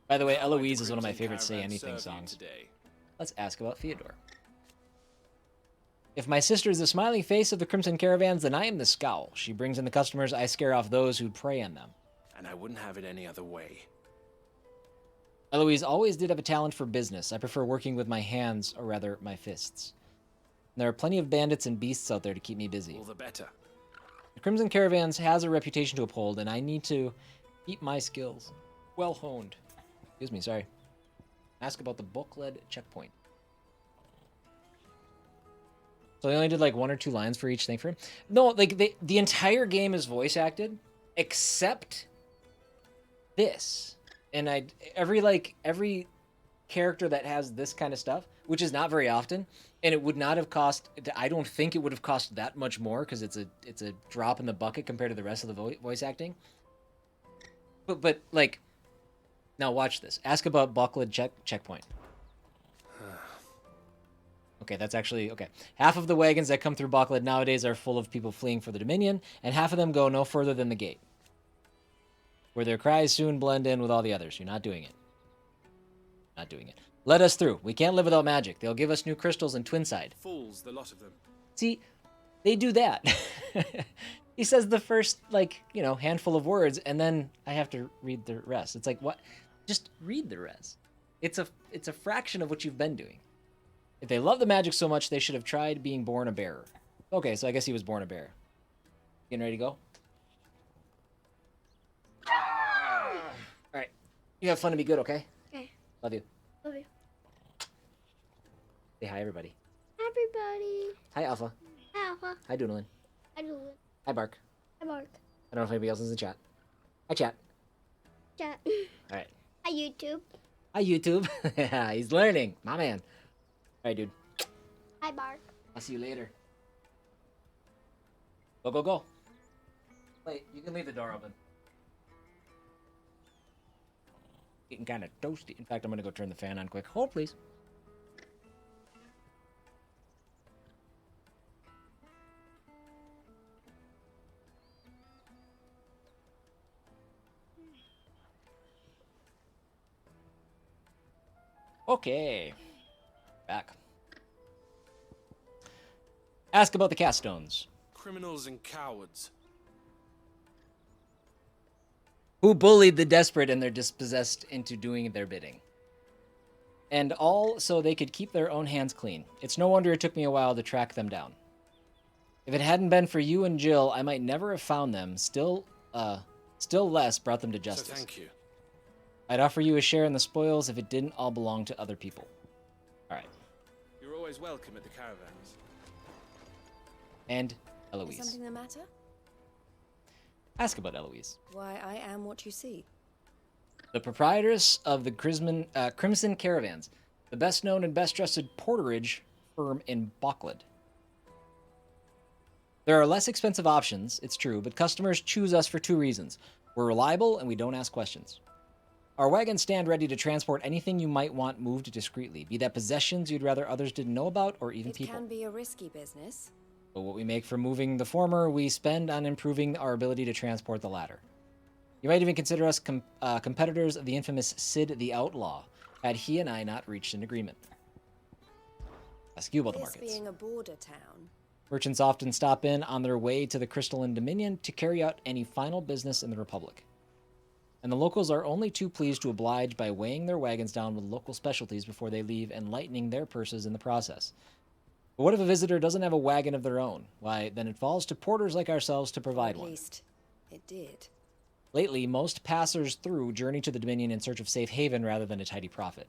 By the way, Eloise is one of my favorite Say Anything songs. Today. Let's ask about Theodore. If my sister is the smiling face of the Crimson Caravans, then I am the scowl. She brings in the customers, I scare off those who prey on them. And I wouldn't have it any other way. Eloise always did have a talent for business. I prefer working with my hands, or rather, my fists. And there are plenty of bandits and beasts out there to keep me busy. All the better. The Crimson Caravans has a reputation to uphold, and I need to keep my skills well honed. Excuse me, sorry. Ask about the book-led checkpoint. So they only did like 1 or 2 lines for each thing for him? No, like the entire game is voice acted, except this. And every character that has this kind of stuff, which is not very often, and it would not have cost, I don't think it would have cost that much more, because it's a drop in the bucket compared to the rest of the voice acting. But like, now watch this. Ask about book-led checkpoint. Okay, that's actually, okay. Half of the wagons that come through Bokled nowadays are full of people fleeing for the Dominion, and half of them go no further than the gate, where their cries soon blend in with all the others. You're not doing it. Not doing it. Let us through. We can't live without magic. They'll give us new crystals and Twinside. Fools, the lot of them. See, they do that. He says the first, like, you know, handful of words, and then I have to read the rest. It's like, what? Just read the rest. It's a fraction of what you've been doing. If they love the magic so much, they should have tried being born a bearer. Okay, so I guess he was born a bear. Getting ready to go? Alright. You have fun and be good, okay? Okay. Love you. Love you. Say hi, everybody. Everybody. Hi, Alpha. Hi, Alpha. Hi, Doodlin. Hi, Doolin. Hi, Bark. Hi, Mark. I don't know if anybody else is in the chat. Hi, chat. Chat. Alright. Hi, YouTube. Hi, YouTube. Yeah, he's learning. My man. Alright, dude. Hi, Mark. I'll see you later. Go, go, go. Wait, you can leave the door open. Getting kind of toasty. In fact, I'm going to go turn the fan on quick. Hold, please. Okay. Back. Ask about the cast stones. Criminals and cowards. Who bullied the desperate and they're dispossessed into doing their bidding. And all so they could keep their own hands clean. It's no wonder it took me a while to track them down. If it hadn't been for you and Jill, I might never have found them, still less brought them to justice. So thank you. I'd offer you a share in the spoils if it didn't all belong to other people. Alright. You're always welcome at the caravans. And Is Eloise. something the matter? Ask about Eloise. Why, I am what you see. The proprietress of the Crimson Caravans, the best known and best trusted porterage firm in Bokled. There are less expensive options, it's true, but customers choose us for 2 reasons. We're reliable and we don't ask questions. Our wagons stand ready to transport anything you might want moved discreetly, be that possessions you'd rather others didn't know about or even people. It can be a risky business. But what we make for moving the former, we spend on improving our ability to transport the latter. You might even consider us competitors of the infamous Sid the Outlaw, had he and I not reached an agreement. Ask you about the This markets. being a border town, Merchants often stop in on their way to the Crystalline Dominion to carry out any final business in the Republic. And the locals are only too pleased to oblige by weighing their wagons down with local specialties before they leave and lightening their purses in the process. But what if a visitor doesn't have a wagon of their own? Why, then it falls to porters like ourselves to provide at one. least it did. Lately, most passers through journey to the Dominion in search of safe haven rather than a tidy profit.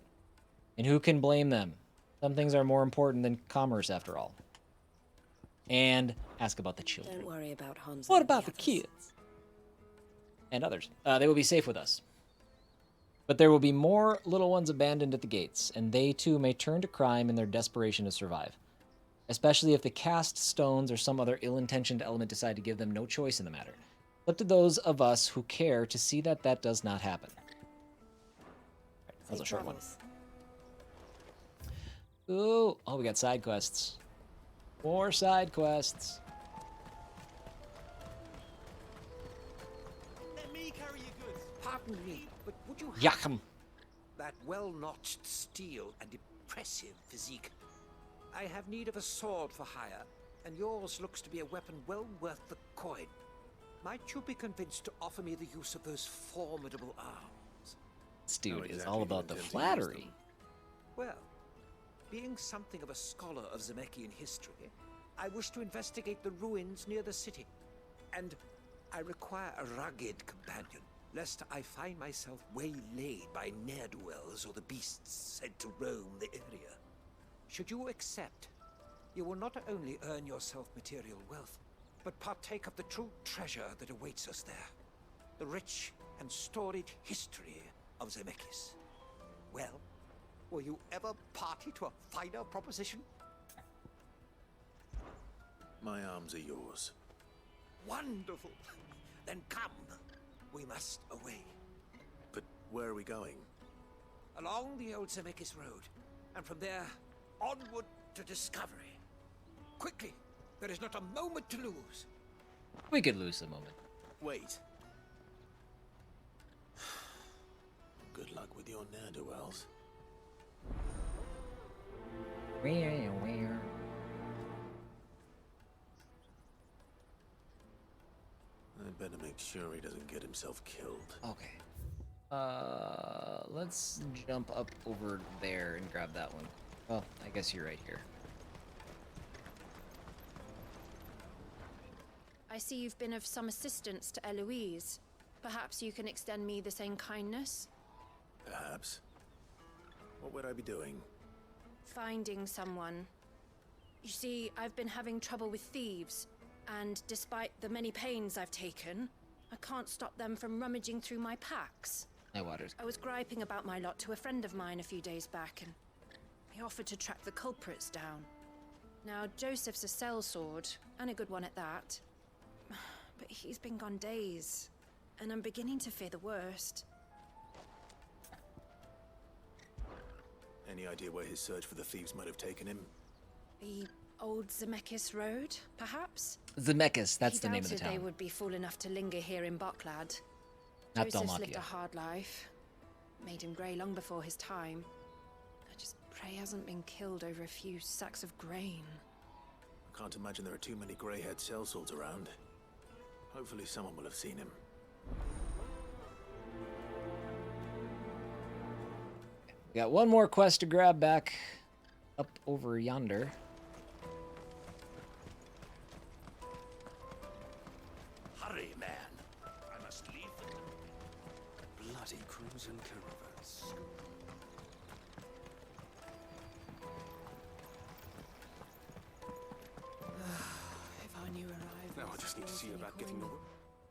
And who can blame them? Some things are more important than commerce, after all. And ask about the children. Don't worry about Hans. What and about the others. kids? And others. They will be safe with us. But there will be more little ones abandoned at the gates, and they too may turn to crime in their desperation to survive. Especially if the cast stones or some other ill-intentioned element decide to give them no choice in the matter. Up to those of us who care to see that that does not happen. Right, that was a Safe short one. travels. Ooh, oh, we got side quests. More side quests. Let me carry your goods. Pardon me, but would you Yachim. That well-notched steel and impressive physique. I have need of a sword for hire, and yours looks to be a weapon well worth the coin. Might you be convinced to offer me the use of those formidable arms? This dude How is exactly all do you about the intend to use flattery. them? Well, being something of a scholar of Zemeckis history, I wish to investigate the ruins near the city. And I require a rugged companion, lest I find myself waylaid by ne'er-do-wells or the beasts sent to roam the area. Should you accept, you will not only earn yourself material wealth, but partake of the true treasure that awaits us there. The rich and storied history of Zemeckis. Well, will you ever party to a finer proposition? My arms are yours. Wonderful! Then come. We must away. But where are we going? Along the old Zemeckis Road, and from there, onward to discovery. Quickly! There is not a moment to lose. We could lose a moment. Wait. Good luck with your ne'er-do-wells. Where? I'd better make sure he doesn't get himself killed. Okay. Let's jump up over there and grab that one. Well, I guess you're right here. I see you've been of some assistance to Eloise. Perhaps you can extend me the same kindness? Perhaps. What would I be doing? Finding someone. You see, I've been having trouble with thieves, and despite the many pains I've taken, I can't stop them from rummaging through my packs. My water's. I was griping about my lot to a friend of mine a few days back, and he offered to track the culprits down. Now, Joseph's a sellsword, and a good one at that. But he's been gone days, and I'm beginning to fear the worst. Any idea where his search for the thieves might have taken him? The old Zemeckis Road, perhaps? Zemeckis, that's He the name of the doubted they town. would be fool enough to linger here in Boklad. Not Joseph's lived Dalmatia. a hard life. Made him grey long before his time. I just pray he hasn't been killed over a few sacks of grain. I can't imagine there are too many grey-haired sellswords around. Hopefully someone will have seen him. We got one more quest to grab back up over yonder. Hurry, man. I must leave the bloody crimson caravans. If I knew arrival. Now I just need to see about getting the...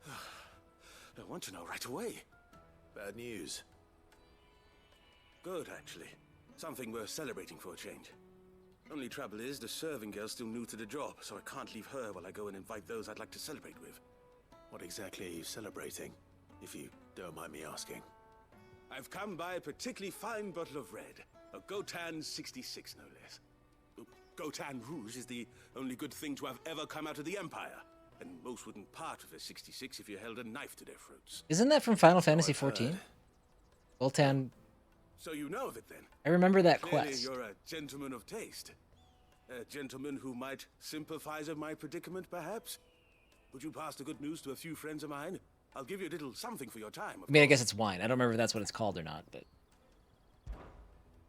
I want to know right away. Bad news. Good, actually. Something worth celebrating for a change. Only trouble is, the serving girl's still new to the job, so I can't leave her while I go and invite those I'd like to celebrate with. What exactly are you celebrating? If you don't mind me asking. I've come by a particularly fine bottle of red. A Gotan 66, no less. Gotan Rouge is the only good thing to have ever come out of the Empire. And most wouldn't part with a 66 if you held a knife to their throats. Isn't that from Final Fantasy I've XIV? heard. Voltan. So you know of it then? I remember that Clearly quest. you're a gentleman of taste. A gentleman who might sympathize with my predicament, perhaps? Would you pass the good news to a few friends of mine? I'll give you a little something for your time. I mean, I guess it's wine. I don't remember if that's what it's called or not, but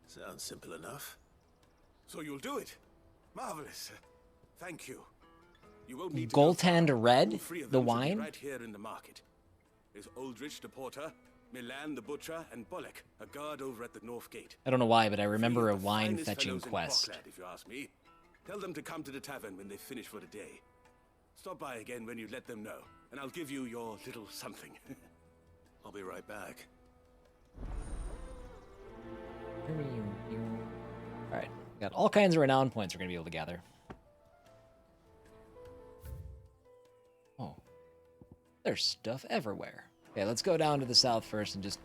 Sounds simple enough. So you'll do it. Marvelous. Thank you. You won't need to go Goltand far. Red, All three of the them should be wine. right here in the market. There's Aldrich the porter, Milan the butcher, and Bolek, a guard over at the north gate. I don't know why, but I Three remember a of the wine finest fetching fellows in quest. Boklad, if you ask me. Tell them to come to the tavern when they finish for the day. Stop by again when you let them know, and I'll give you your little something. I'll be right back. Alright, we got all kinds of renown points we're going to be able to gather. Oh. There's stuff everywhere. Okay, let's go down to the south first and just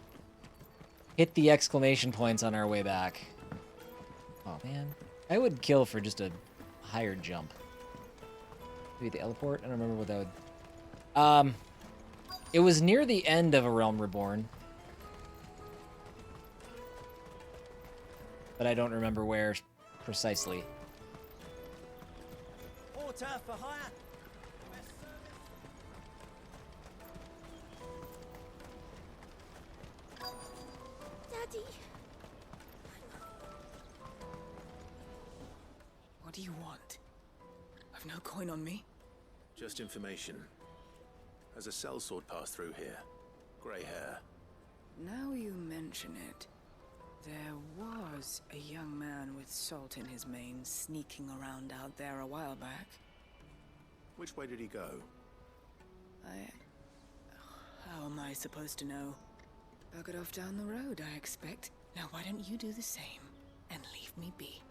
hit the exclamation points on our way back. Oh, man. I would kill for just a higher jump. Maybe the teleport? I don't remember what that would... It was near the end of A Realm Reborn. but I don't remember where precisely. Water for hire. Daddy. What do you want? I've no coin on me. Just information. Has a sellsword passed through here? Grey hair. Now you mention it, there was a young man with salt in his mane sneaking around out there a while back. Which way did he go? How am I supposed to know? Buggered off down the road, I expect. Now why don't you do the same and leave me be?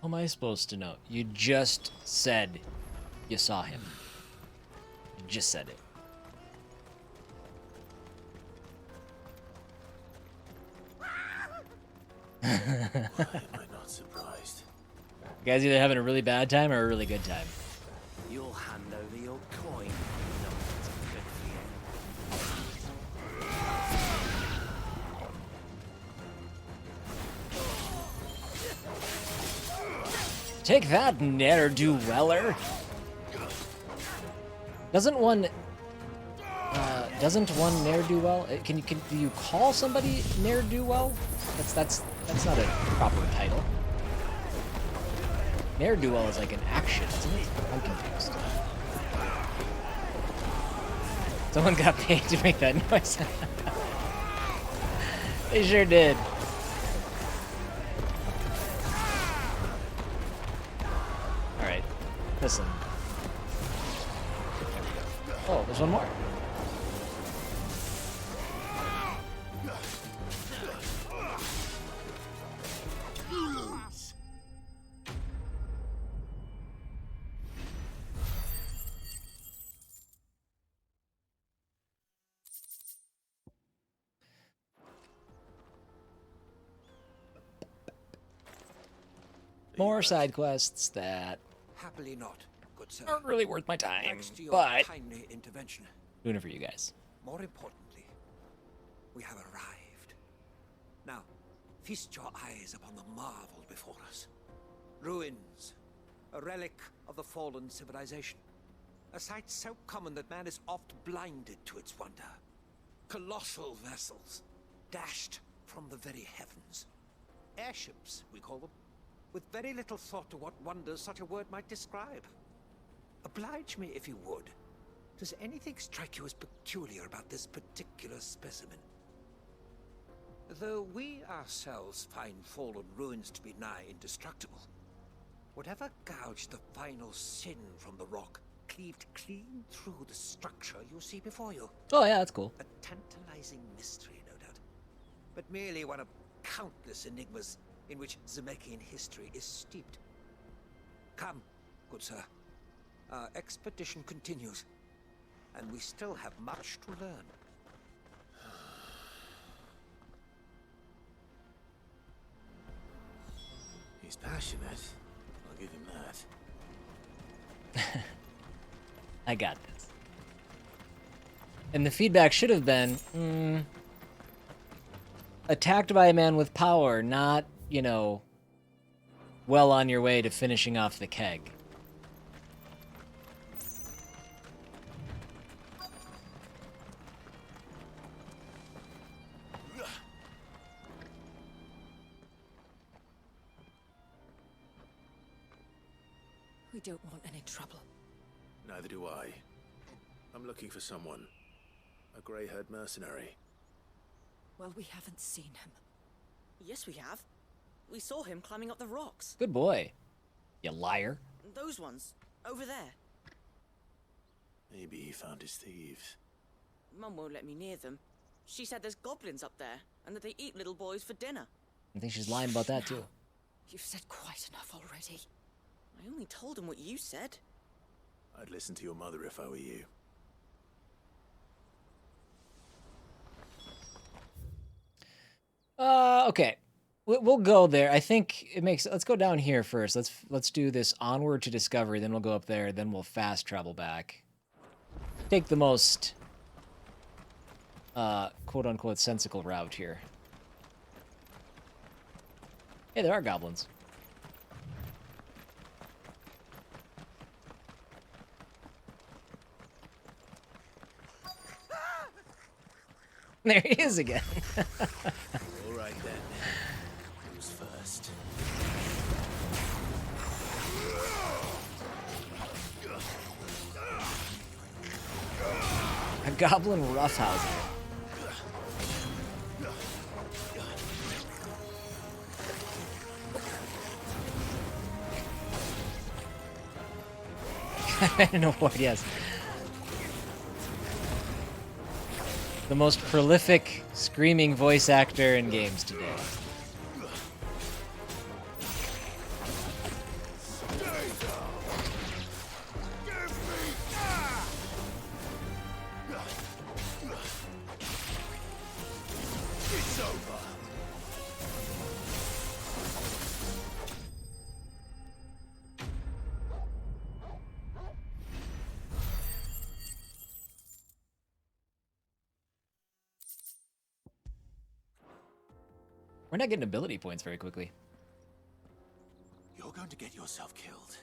How am I supposed to know? You just said you saw him. You just said it. Why am I not surprised? You guys either having a really bad time or a really good time. You'll hand over your coin. No, it's good for you. Take that, ne'er-do-weller. Doesn't one ne'er-do-well? Do you call somebody ne'er-do-well? That's not a proper title. Ne'er-do-well is like an action, isn't it? I'm confused. Someone got paid to make that noise. They sure did. Alright. Listen. There we go. Oh, there's one more. More side quests that Happily not, good sir. aren't really worth my time, Thanks to your but timely intervention. doing it for you guys. More importantly, we have arrived. Now, feast your eyes upon the marvel before us. Ruins, a relic of the fallen civilization. A sight so common that man is oft blinded to its wonder. Colossal vessels, dashed from the very heavens. Airships, we call them, with very little thought to what wonders such a word might describe. Oblige me if you would. Does anything strike you as peculiar about this particular specimen? Though we ourselves find fallen ruins to be nigh indestructible, whatever gouged the final sin from the rock cleaved clean through the structure you see before you. Oh yeah, that's cool. A tantalizing mystery, no doubt, but merely one of countless enigmas in which Zemeckis history is steeped. Come, good sir. Our expedition continues, and we still have much to learn. He's passionate. I'll give him that. I got this. And the feedback should have been, attacked by a man with power, not, you know, well on your way to finishing off the keg. We don't want any trouble. Neither do I. I'm looking for someone. A grey-haired mercenary. Well, we haven't seen him. Yes, we have. We saw him climbing up the rocks. Good boy, you liar. Those ones, over there. Maybe he found his thieves. Mum won't let me near them. She said there's goblins up there, and that they eat little boys for dinner. I think she's lying about that too. You've said quite enough already. I only told him what you said. I'd listen to your mother if I were you. Okay. We'll go there. I think it makes. Let's go down here first. Let's do this onward to discovery. Then we'll go up there. Then we'll fast travel back. Take the most quote-unquote sensical route here. Hey, there are goblins. There he is again. All right then. Who's first? A goblin roughhousing. An award, yes. The most prolific screaming voice actor in games today. It's over. We're not getting ability points very quickly. You're going to get yourself killed.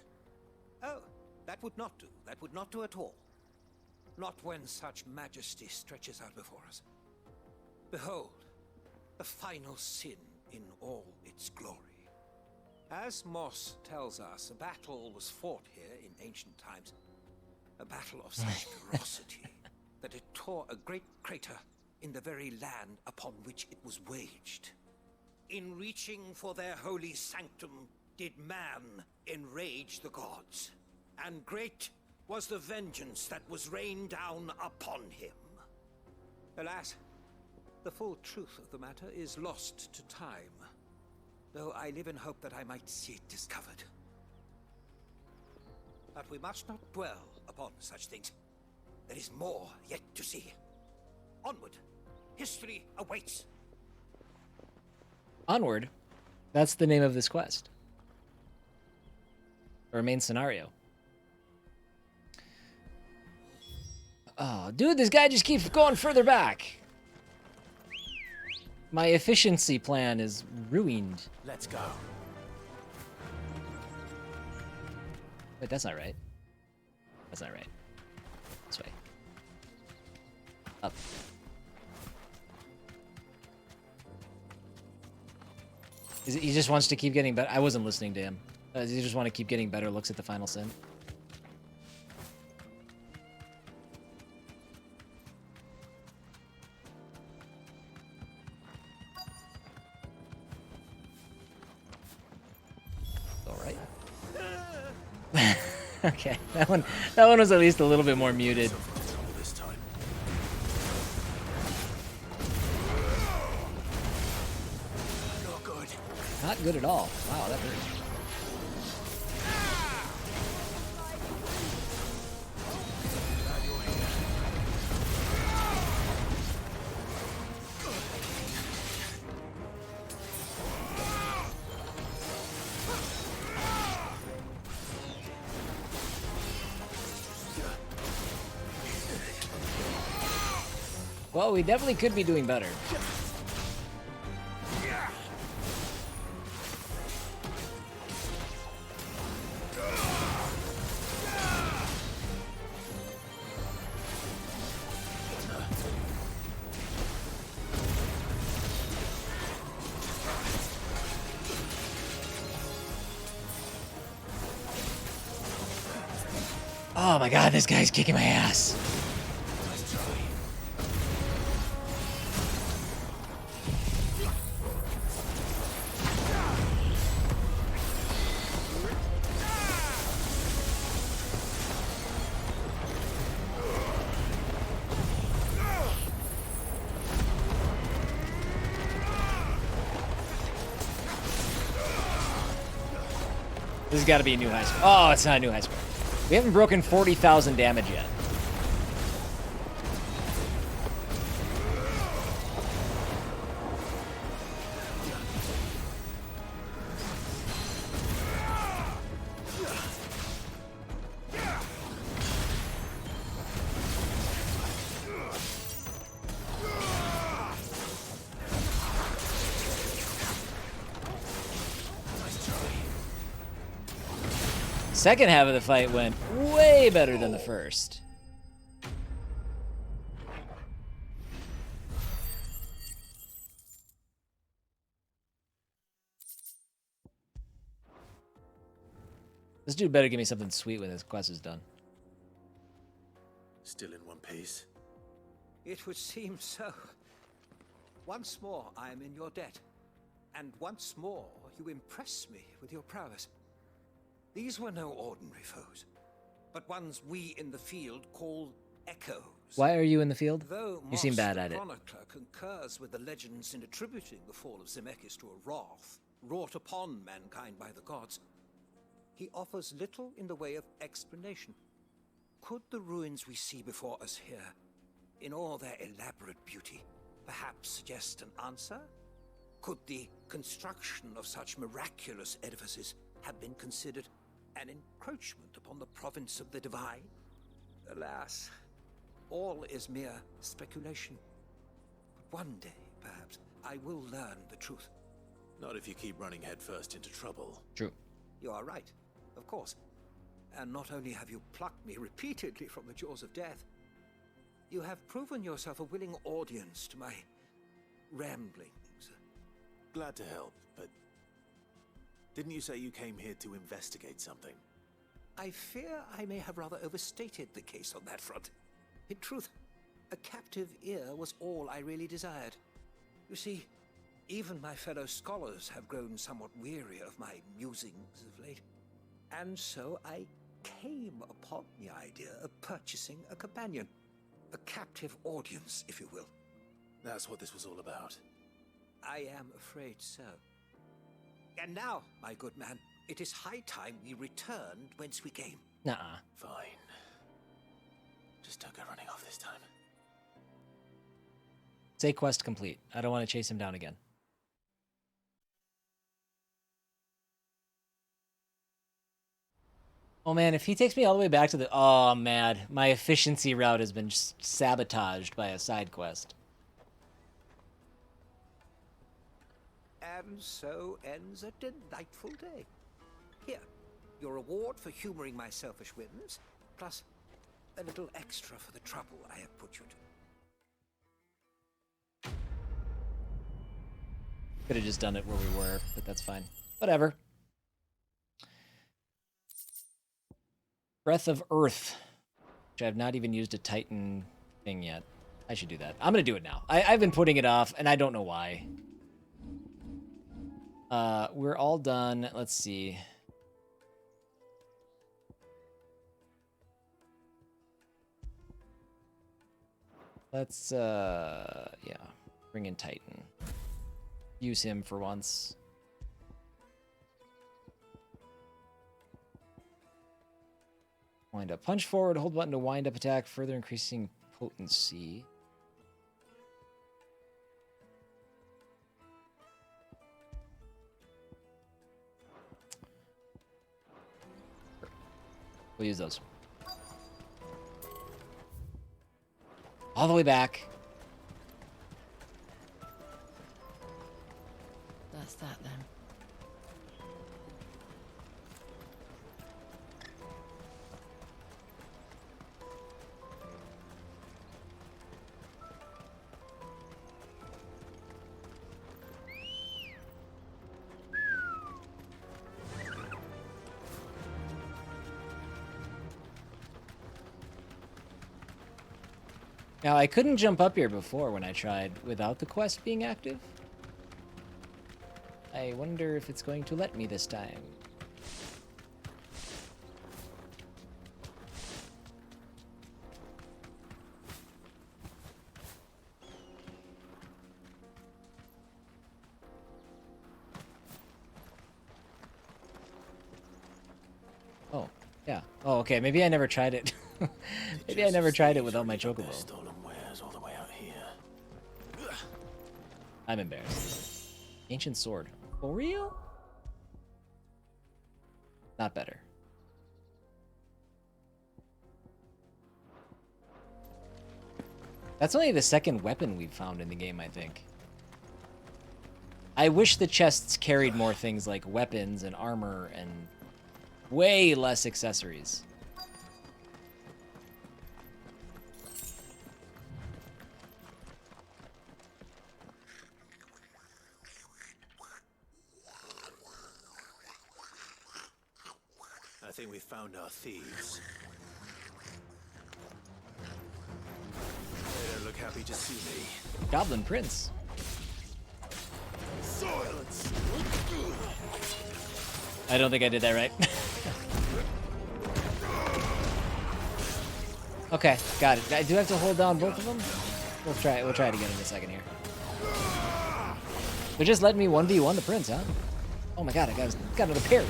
Oh, that would not do. That would not do at all. Not when such majesty stretches out before us. Behold, the final sin in all its glory. As Moss tells us, a battle was fought here in ancient times. A battle of such ferocity that it tore a great crater in the very land upon which it was waged. In reaching for their holy sanctum, did man enrage the gods, and great was the vengeance that was rained down upon him. Alas, the full truth of the matter is lost to time, though I live in hope that I might see it discovered. But we must not dwell upon such things. There is more yet to see. Onward, history awaits. Onward? That's the name of this quest. Or main scenario. Oh, dude, this guy just keeps going further back. My efficiency plan is ruined. Let's go. Wait, that's not right. That's not right. This way. Up. He just wants to keep getting better. I wasn't listening to him. Does he just want to keep getting better looks at the final sin? All right. Okay, that one was at least a little bit more muted. This time. Not good. Not good at all. Wow, that hurt. Well, we definitely could be doing better. Oh my god, this guy's kicking my ass. This has got to be a new high score. Oh, it's not a new high score. We haven't broken 40,000 damage yet. second half of the fight went way better than the first. This dude better give me something sweet when this quest is done. Still in one piece. It would seem so. Once more, I am in your debt. And once more, you impress me with your prowess. These were no ordinary foes, but ones we in the field call echoes. Why are you in the field? Though You seem Moss bad the at it. chronicler concurs with the legends in attributing the fall of Zemeckis to a wrath wrought upon mankind by the gods, he offers little in the way of explanation. Could the ruins we see before us here, in all their elaborate beauty, perhaps suggest an answer? Could the construction of such miraculous edifices have been considered an encroachment upon the province of the divine? Alas, all is mere speculation. But one day, perhaps, I will learn the truth. Not if you keep running headfirst into trouble. True. You are right, of course. And not only have you plucked me repeatedly from the jaws of death, you have proven yourself a willing audience to my ramblings. Glad to help, but didn't you say you came here to investigate something? I fear I may have rather overstated the case on that front. In truth, a captive ear was all I really desired. You see, even my fellow scholars have grown somewhat weary of my musings of late. And so I came upon the idea of purchasing a companion. A captive audience, if you will. That's what this was all about. I am afraid so. And now, my good man, it is high time we returned whence we came. Nuh-uh. Fine. Just don't go running off this time. Say quest complete. I don't want to chase him down again. Oh man, if he takes me all the way back to the... Oh man, my efficiency route has been sabotaged by a side quest. And so ends a delightful day. Here, your reward for humoring my selfish whims, plus a little extra for the trouble I have put you to. Could have just done it where we were, but that's fine. Whatever. Breath of Earth, which I've not even used a Titan thing yet. I should do that. I'm going to do it now. I've been putting it off, and I don't know why. We're all done. Let's see. Let's, yeah, bring in Titan. Use him for once. Wind up. Punch forward, hold button to wind up attack, further increasing potency. We'll use those. All the way back. That's that then. Now, I couldn't jump up here before when I tried without the quest being active. I wonder if it's going to let me this time. Oh, yeah. Oh, okay. Maybe I never tried it. Maybe I never tried it without my chocobo. Stolen wares all the way out here. I'm embarrassed. Ancient sword. For real? Not better. That's only the second weapon we've found in the game, I think. I wish the chests carried more things like weapons and armor and Way less accessories. I think we found our thieves. They don't look happy to see me. Goblin Prince. Silence! I don't think I did that right. Okay, got it. I do have to hold down both of them. We'll try it again in a second here. They're just letting me 1v1 the prince, huh? Oh my god, I got another parry.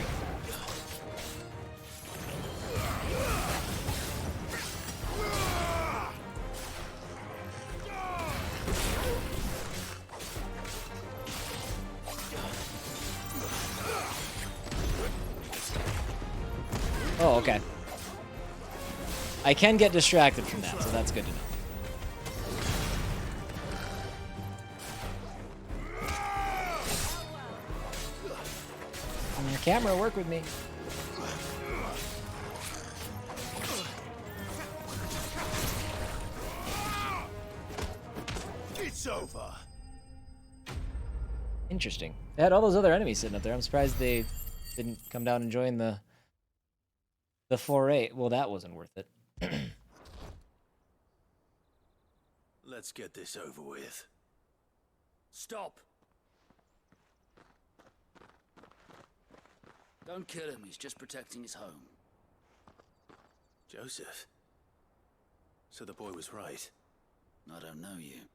Oh, okay. I can get distracted from that, so that's good to know. Your camera, work with me. It's over. Interesting. They had all those other enemies sitting up there. I'm surprised they didn't come down and join the foray. Well, that wasn't worth it. Let's get this over with. Stop! Don't kill him, he's just protecting his home. Joseph? So the boy was right. I don't know you.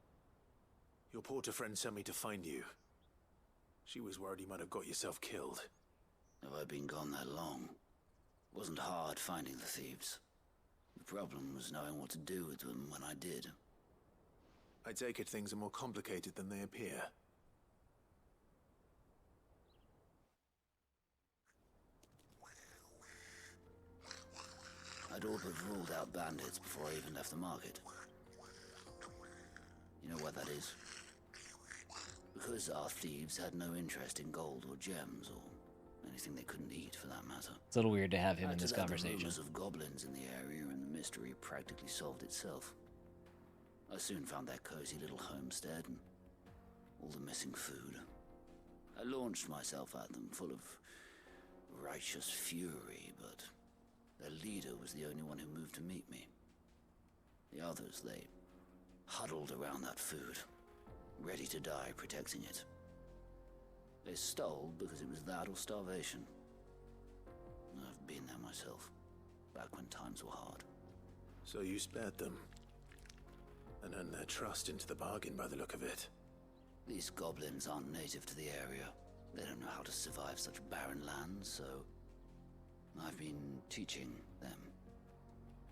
Your porter friend sent me to find you. She was worried you might have got yourself killed. Have I been gone that long? It wasn't hard finding the thieves. The problem was knowing what to do with them when I did. I take it things are more complicated than they appear. I'd all but ruled out bandits before I even left the market. You know why that is? Because our thieves had no interest in gold or gems or anything they couldn't eat, for that matter. It's a little weird to have him in Add this to that the conversation. rumors of goblins in the area, and the mystery practically solved itself. I soon found their cozy little homestead and all the missing food. I launched myself at them, full of righteous fury, but their leader was the only one who moved to meet me. The others, they huddled around that food, ready to die protecting it. They stole because it was that or starvation. I've been there myself, back when times were hard. So you spared them. And earned their trust into the bargain by the look of it. These goblins aren't native to the area. They don't know how to survive such barren lands, so I've been teaching them.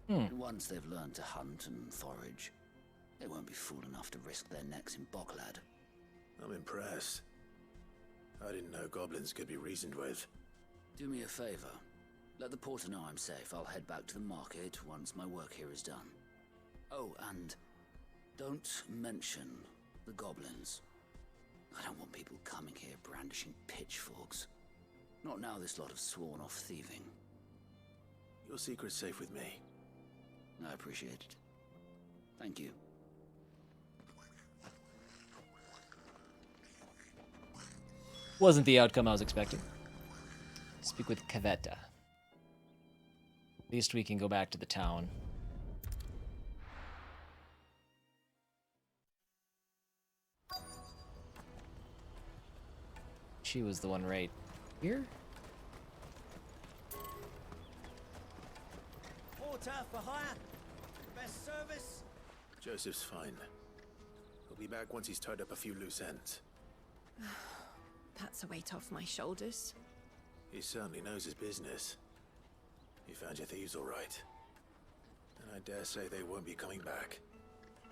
And once they've learned to hunt and forage, they won't be fool enough to risk their necks in Boklad. I'm impressed. I didn't know goblins could be reasoned with. Do me a favor. Let the porter know I'm safe. I'll head back to the market once my work here is done. Oh, and don't mention the goblins. I don't want people coming here brandishing pitchforks. Not now this lot have sworn off thieving. Your secret's safe with me. I appreciate it. Thank you. Wasn't the outcome I was expecting. Speak with Cavetta. At least we can go back to the town. She was the one right here? Porter for hire. Best service. Joseph's fine. He'll be back once he's tied up a few loose ends. That's a weight off my shoulders. He certainly knows his business. You found your thieves all right. And I dare say they won't be coming back.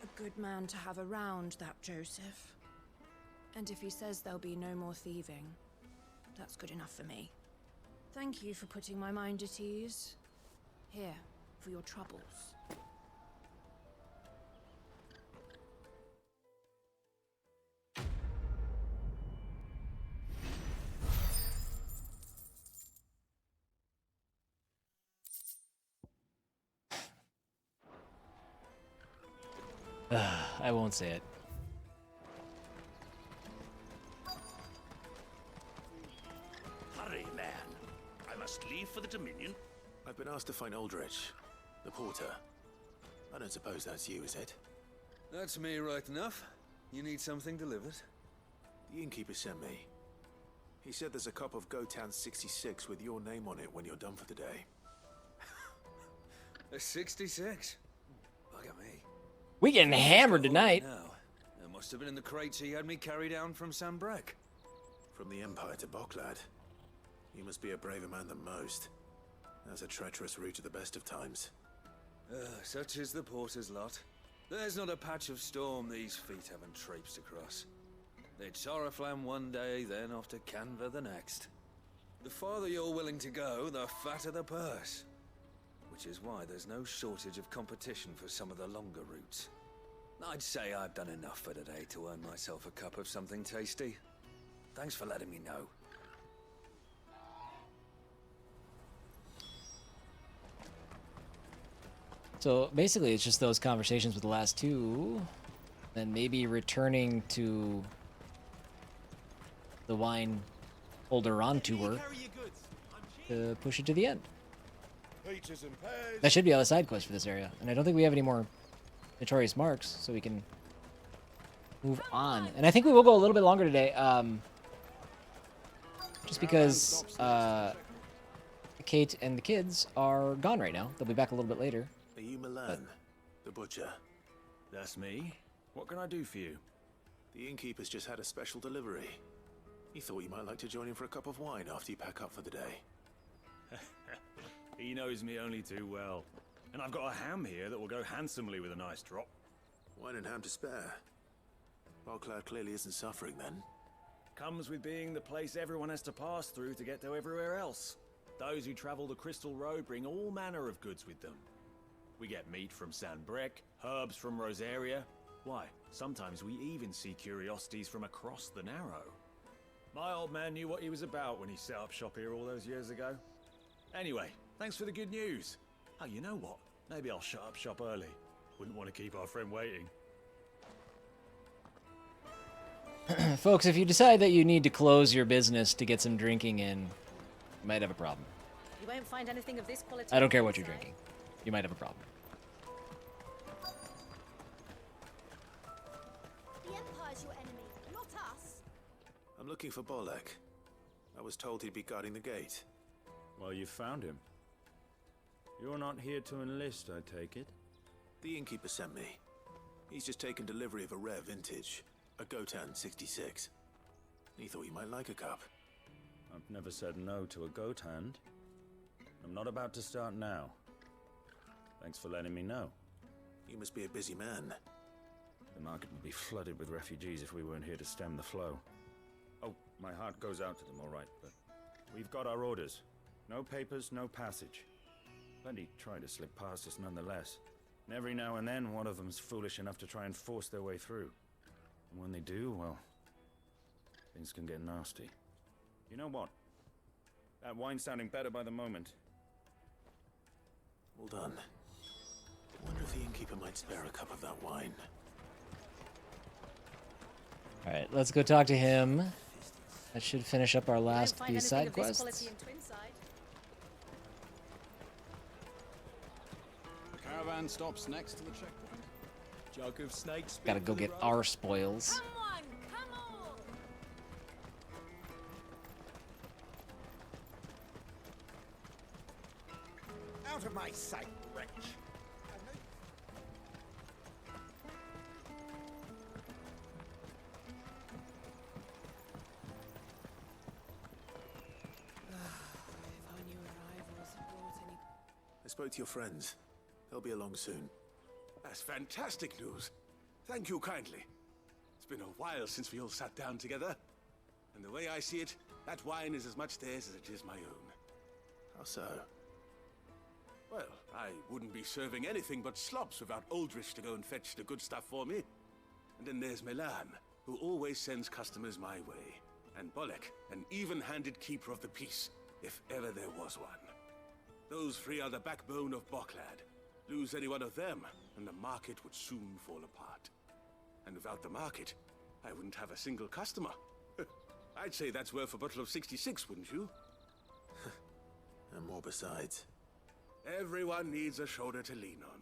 A good man to have around, that Joseph. And if he says there'll be no more thieving, that's good enough for me. Thank you for putting my mind at ease. Here, for your troubles. I won't say it. Hurry, man. I must leave for the Dominion. I've been asked to find Aldrich, the porter. I don't suppose that's you, is it? That's me right enough. You need something delivered? The innkeeper sent me. He said there's a cup of Gotan 66 with your name on it when you're done for the day. A 66? Look at me. We getting hammered tonight. Now, that must have been in the crates he had me carry down from Sambrek. From the Empire to Boklad. You must be a braver man than most. That's a treacherous route at the best of times. Such is the porter's lot. There's not a patch of storm these feet haven't traipsed across. It's Oriflamme one day, then off to Canva the next. The farther you're willing to go, the fatter the purse. Which is why there's no shortage of competition for some of the longer routes. I'd say I've done enough for today to earn myself a cup of something tasty. Thanks for letting me know. So basically, it's just those conversations with the last two, then maybe returning to the wine holder on tour to push it to the end. That should be all the side quests for this area, and I don't think we have any more notorious marks, so we can move on. And I think we will go a little bit longer today, just because Kate and the kids are gone right now. They'll be back a little bit later. Are you Milan, the butcher? That's me. What can I do for you? The innkeeper's just had a special delivery. He thought you might like to join him for a cup of wine after you pack up for the day. He knows me only too well. And I've got a ham here that will go handsomely with a nice drop. Wine and ham to spare. Boklad clearly isn't suffering then. Comes with being the place everyone has to pass through to get to everywhere else. Those who travel the Crystal Road bring all manner of goods with them. We get meat from Sambrek, herbs from Rosaria. Why, sometimes we even see curiosities from across the Narrow. My old man knew what he was about when he set up shop here all those years ago. Anyway, thanks for the good news. Oh, you know what? Maybe I'll shut up shop early. Wouldn't want to keep our friend waiting. Folks, if you decide that you need to close your business to get some drinking in, you might have a problem. You won't find anything of this quality. I don't care what you're drinking. You might have a problem. The Empire's your enemy, not us. I'm looking for Bolek. I was told he'd be guarding the gate. Well, you found him. You're not here to enlist, I take it? The innkeeper sent me. He's just taken delivery of a rare vintage, a Gotan 66. He thought you might like a cup. I've never said no to a goat hand. I'm not about to start now. Thanks for letting me know. You must be a busy man. The market would be flooded with refugees if we weren't here to stem the flow. Oh, my heart goes out to them, all right, but we've got our orders. No papers, no passage. Plenty try to slip past us nonetheless. And every now and then, one of them's foolish enough to try and force their way through. And when they do, well, things can get nasty. You know what? That wine's sounding better by the moment. Well done. I wonder if the innkeeper might spare a cup of that wine. Alright, let's go talk to him. That should finish up our last of these side quests. The caravan stops next to the checkpoint. Jug of snakes. Gotta go get our spoils. Out of my sight, wretch! I spoke to your friends. They'll be along soon. That's fantastic news. Thank you kindly. It's been a while since we all sat down together. And the way I see it, that wine is as much theirs as it is my own. How so? Well, I wouldn't be serving anything but slops without Aldrich to go and fetch the good stuff for me. And then there's Milan, who always sends customers my way. And Bolek, an even-handed keeper of the peace, if ever there was one. Those three are the backbone of Boklad. Lose any one of them, and the market would soon fall apart. And without the market, I wouldn't have a single customer. I'd say that's worth a bottle of 66, wouldn't you? And more besides. Everyone needs a shoulder to lean on.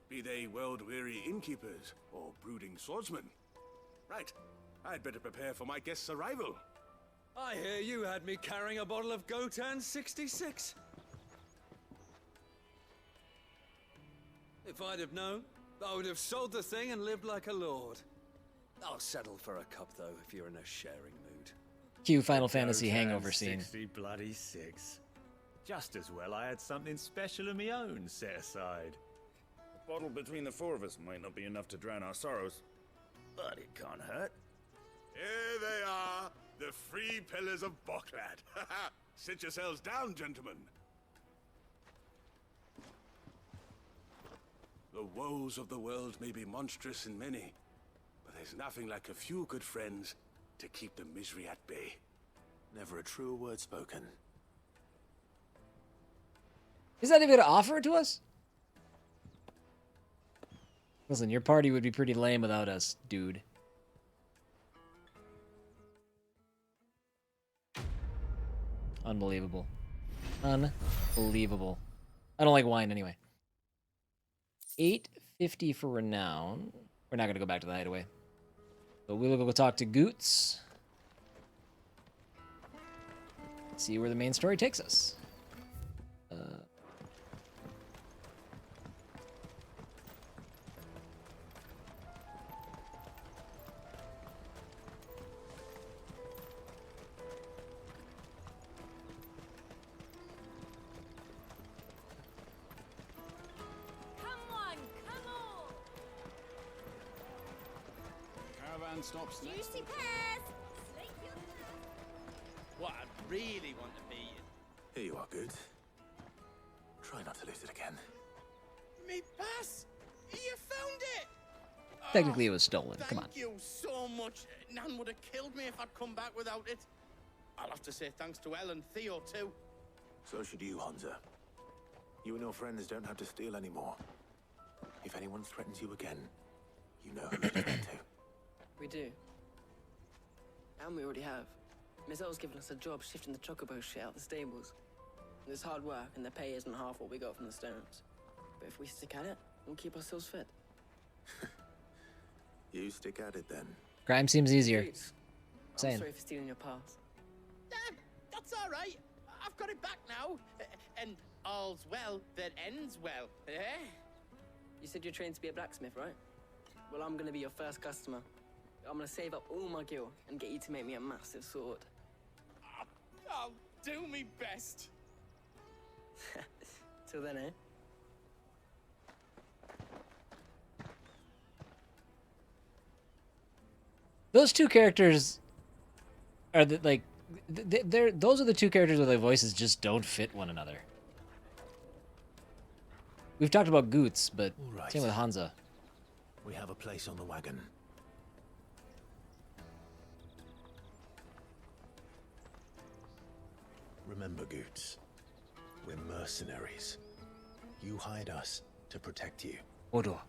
Be they world-weary innkeepers or brooding swordsmen. Right, I'd better prepare for my guest's arrival. I hear you had me carrying a bottle of Gotan 66. If I'd have known, I would have sold the thing and lived like a lord. I'll settle for a cup, though, if you're in a sharing mood. Cue Final Fantasy hangover scene. 60 bloody 6. Just as well I had something special of my own set aside. A bottle between the four of us might not be enough to drown our sorrows, but it can't hurt. Here they are, the 3 pillars of Boklad. Sit yourselves down, gentlemen. The woes of the world may be monstrous and many, but there's nothing like a few good friends to keep the misery at bay. Never a truer word spoken. Is that even to offer it to us? Listen, your party would be pretty lame without us, dude. Unbelievable. Unbelievable. I don't like wine anyway. 850 for renown. We're not gonna go back to the hideaway. But we'll go talk to Goots. See where the main story takes us. Caravan stops next. Juicy pears! What I really want to be Here you are, good. Try not to lose it again. me pass. You found it. Technically, it was stolen. Come on. Thank you so much. Nan would have killed me if I'd come back without it. I'll have to say thanks to Elle and Theo too. So should you, Hansa. You and your friends don't have to steal anymore. If anyone threatens you again, you know who to turn to. We do. And we already have. Miss L's given us a job shifting the chocobo shit out the stables. It's hard work, and the pay isn't half what we got from the stones. But if we stick at it, we'll keep ourselves fit. You stick at it then. Crime seems easier. Dudes, I'm Saying. sorry for stealing your pass. That's all right. I've got it back now. And all's well that ends well. Eh? You said you're trained to be a blacksmith, right? Well, I'm gonna be your first customer. I'm gonna save up all my gil and get you to make me a massive sword. I'll do me best. Till then, eh? Those two characters are those are the two characters where their voices just don't fit one another. We've talked about Goots, but All right. same with Hansa. We have a place on the wagon. Remember, Goots, we're mercenaries. You hired us to protect you. Odo.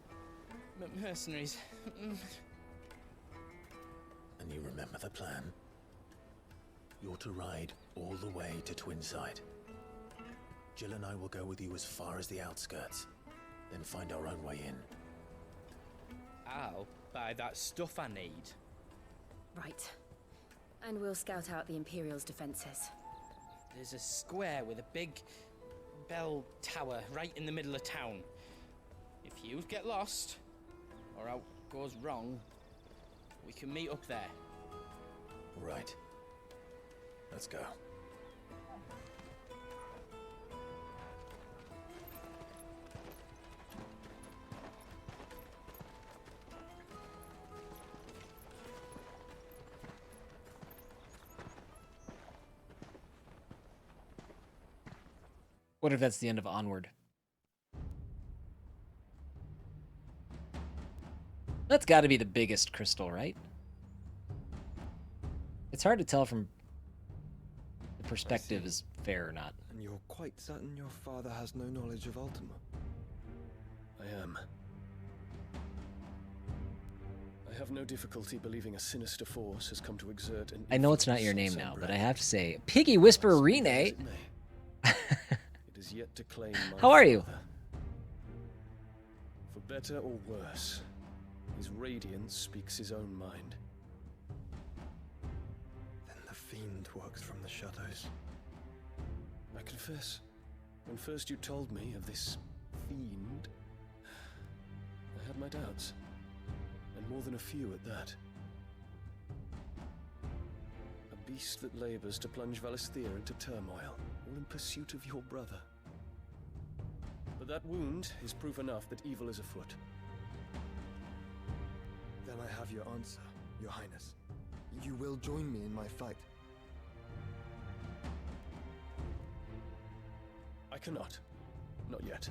Mercenaries. And you remember the plan? You're to ride all the way to Twinside. Jill and I will go with you as far as the outskirts, then find our own way in. I'll buy that stuff I need. Right. And we'll scout out the Imperial's defenses. There's a square with a big bell tower right in the middle of town. If you get lost, or out goes wrong, we can meet up there. Right. Let's go. What if that's the end of Onward? That's got to be the biggest crystal, right? It's hard to tell from the perspective is fair or not. And you're quite certain your father has no knowledge of Ultima? I am. I I have no difficulty believing a sinister force has come to exert an I know it's not your influence name on now, Sanbreque. but I have to say, Piggy Whisperer Rene. It is yet to claim my How are you? father. For better or worse, his radiance speaks his own mind. Then the fiend works from the shadows. I confess, when first you told me of this fiend, I had my doubts, and more than a few at that. A beast that labors to plunge Valisthea into turmoil, all in pursuit of your brother. But that wound is proof enough that evil is afoot. Then I have your answer, Your Highness. You will join me in my fight. I cannot. Not yet.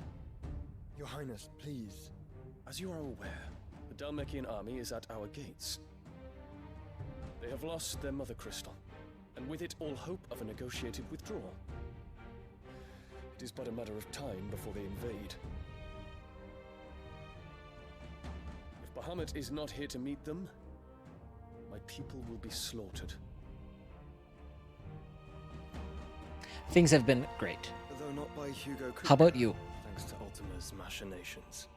Your Highness, please. As you are aware, the Dhalmekian army is at our gates. They have lost their Mother Crystal, and with it all hope of a negotiated withdrawal. It is but a matter of time before they invade. If Bahamut is not here to meet them, my people will be slaughtered. Things have been great. Though not by Hugo Kupka, How about you? Thanks to Ultima's machinations.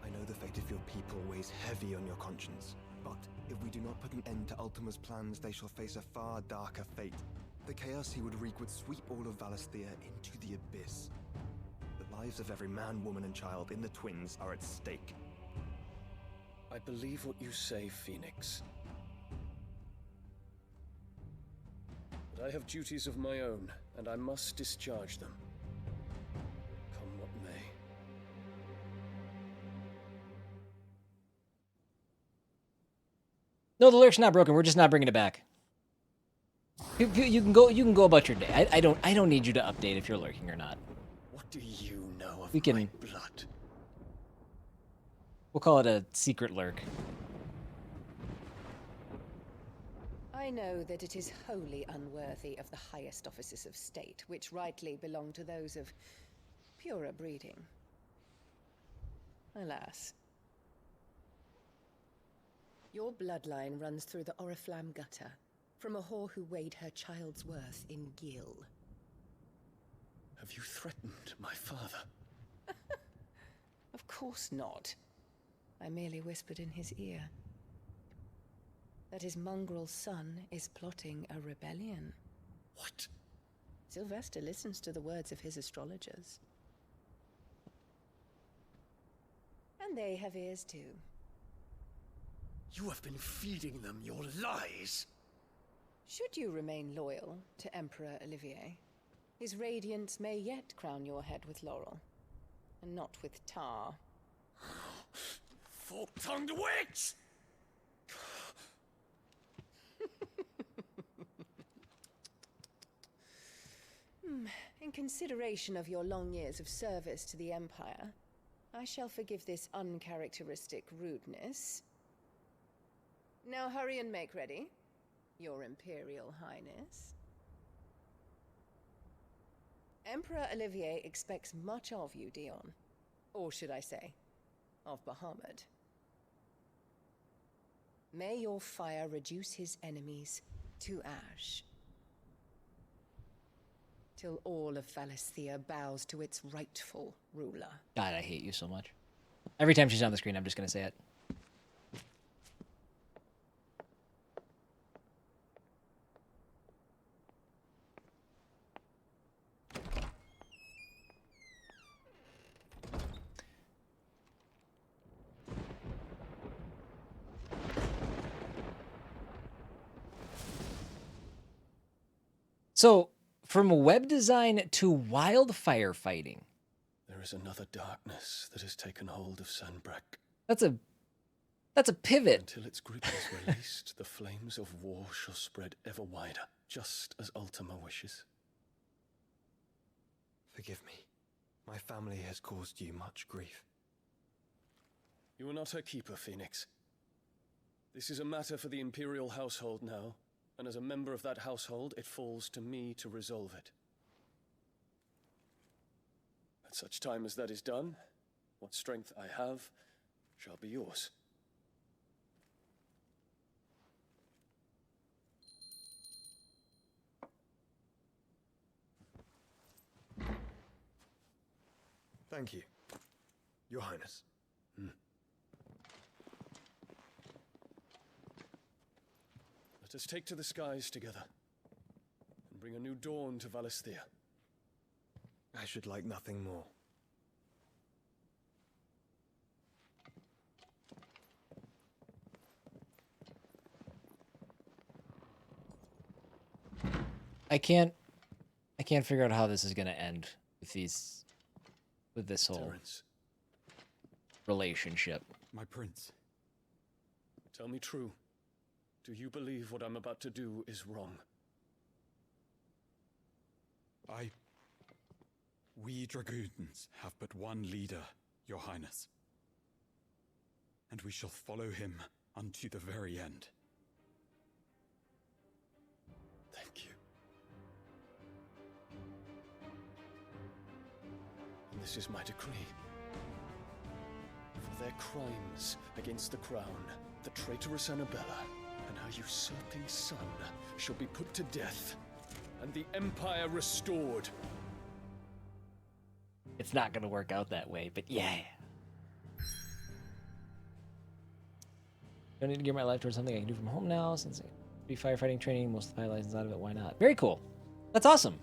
I know the fate of your people weighs heavy on your conscience, but if we do not put an end to Ultima's plans, they shall face a far darker fate. The chaos he would wreak would sweep all of Valisthea into the abyss. The lives of every man, woman, and child in the Twins are at stake. I believe what you say, Phoenix. But I have duties of my own, and I must discharge them. Come what may. No, the lyrics not broken. We're just not bringing it back. You can go about your day. I don't need you to update if you're lurking or not. What do you know of We can. my blood? We'll call it a secret lurk. I know that it is wholly unworthy of the highest offices of state, which rightly belong to those of purer breeding. Alas. Your bloodline runs through the Oriflamme gutter, from a whore who weighed her child's worth in gil. Have you threatened my father? Of course not. I merely whispered in his ear that his mongrel son is plotting a rebellion. What? Sylvester listens to the words of his astrologers. And they have ears too. You have been feeding them your lies. Should you remain loyal to Emperor Olivier, his radiance may yet crown your head with laurel, and not with tar. Fork-tongued witch! In consideration of your long years of service to the Empire, I shall forgive this uncharacteristic rudeness. Now hurry and make ready, Your Imperial Highness. Emperor Olivier expects much of you, Dion. Or should I say, of Bahamut. May your fire reduce his enemies to ash, till all of Valisthea bows to its rightful ruler. God, I hate you so much. Every time she's on the screen, I'm just gonna say it. So, from web design to wildfire fighting. There is another darkness that has taken hold of Sanbreque. That's a pivot. Until its grip is released, the flames of war shall spread ever wider, just as Ultima wishes. Forgive me. My family has caused you much grief. You are not her keeper, Phoenix. This is a matter for the Imperial household now, and as a member of that household, it falls to me to resolve it. At such time as that is done, what strength I have shall be yours. Thank you, Your Highness. Let us take to the skies together and bring a new dawn to Valisthea. I should like nothing more. I can't figure out how this is gonna end with this whole Terence, relationship. My prince. tell me true. Do you believe what I'm about to do is wrong? We dragoons have but one leader, Your Highness. And we shall follow him unto the very end. Thank you. And this is my decree. For their crimes against the crown, the traitorous Annabella and her usurping son shall be put to death, and the Empire restored. It's not gonna work out that way, but yeah. Don't need to give my life towards something I can do from home now, since I be firefighting training, most of the license out of it, why not? Very cool. That's awesome.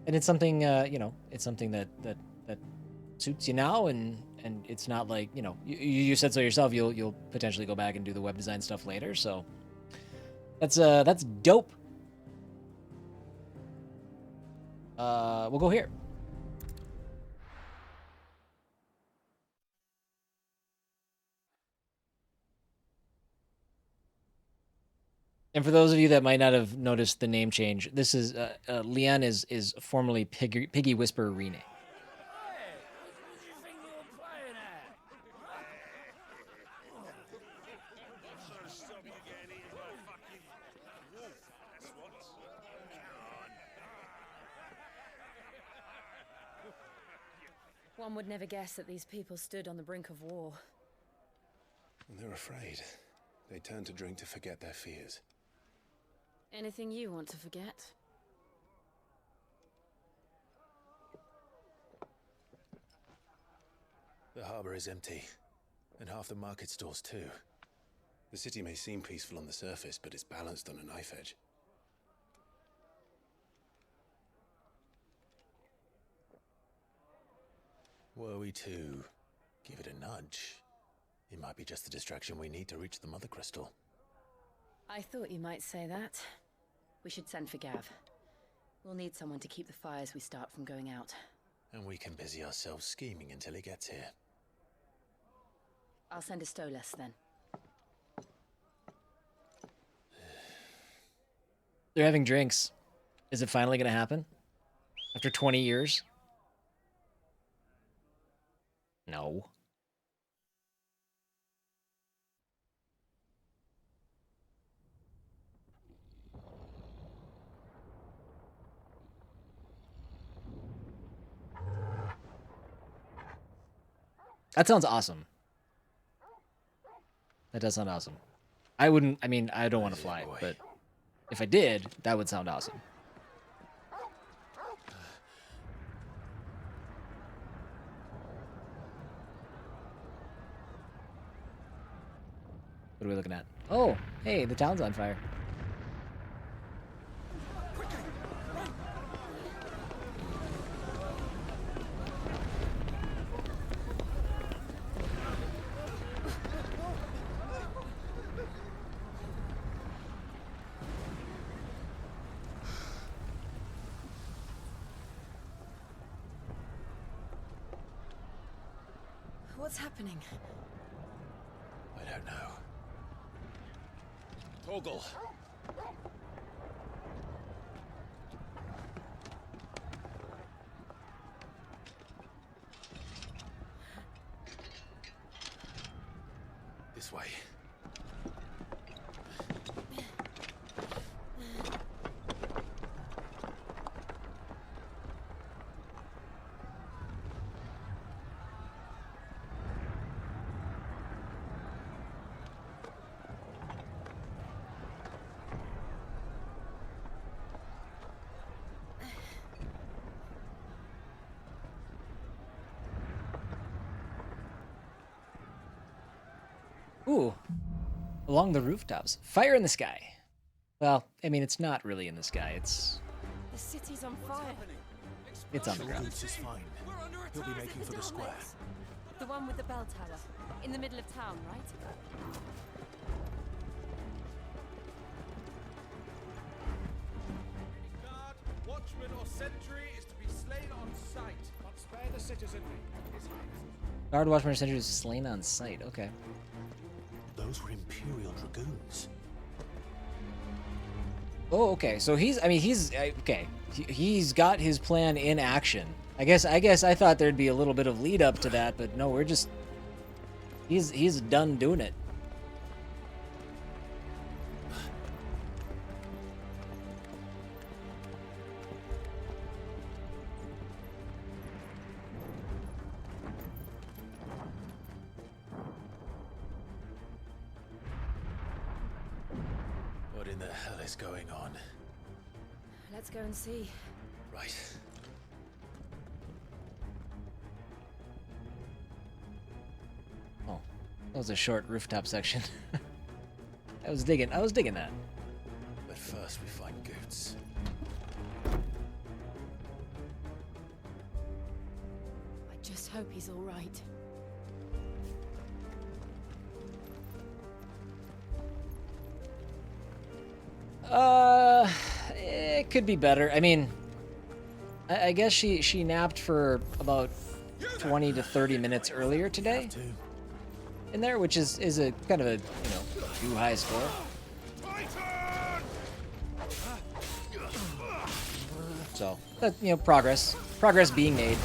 And it's something, it's something that suits you now, and it's not like, you said so yourself, you'll potentially go back and do the web design stuff later, so that's dope. We'll go here. And for those of you that might not have noticed the name change, this is Leanne is formerly Piggy Whisperer Renee. One would never guess that these people stood on the brink of war. They're afraid. They turn to drink to forget their fears. Anything you want to forget? The harbor is empty, and half the market stalls too. The city may seem peaceful on the surface, but it's balanced on a knife edge. Were we to give it a nudge, it might be just the distraction we need to reach the Mothercrystal. I thought you might say that. We should send for Gav. We'll need someone to keep the fires we start from going out. And we can busy ourselves scheming until he gets here. I'll send a Stolas then. They're having drinks. Is it finally going to happen? After 20 years? No. That sounds awesome. That does sound awesome. I don't want to fly, but if I did, that would sound awesome. What are we looking at? Oh, hey, the town's on fire. What's happening? I don't know. Torgal! This way. Ooh. Along the rooftops. Fire in the sky. Well, I mean, it's not really in the sky. It's The city's on fire. on the ground. Boots is fine. He'll be making for the square. The one with the bell tower. In the middle of town, right? Guard, watchman, or sentry is to be slain on sight, but spare the citizenry. His Highness. Guard, watchman, or sentry is slain on sight. Okay. Those were Imperial dragoons. Oh, okay. So he's okay. He's got his plan in action. I guess I thought there'd be a little bit of lead up to that, but no, we're just he's done doing it. What in the hell is going on? Let's go and see. Right. Oh, that was a short rooftop section. I was digging that. But first we find Goots. I just hope he's all right. It could be better. I mean, I guess she napped for about 20 to 30 minutes earlier today. In there, which is a kind of a, too high score. So, progress being made.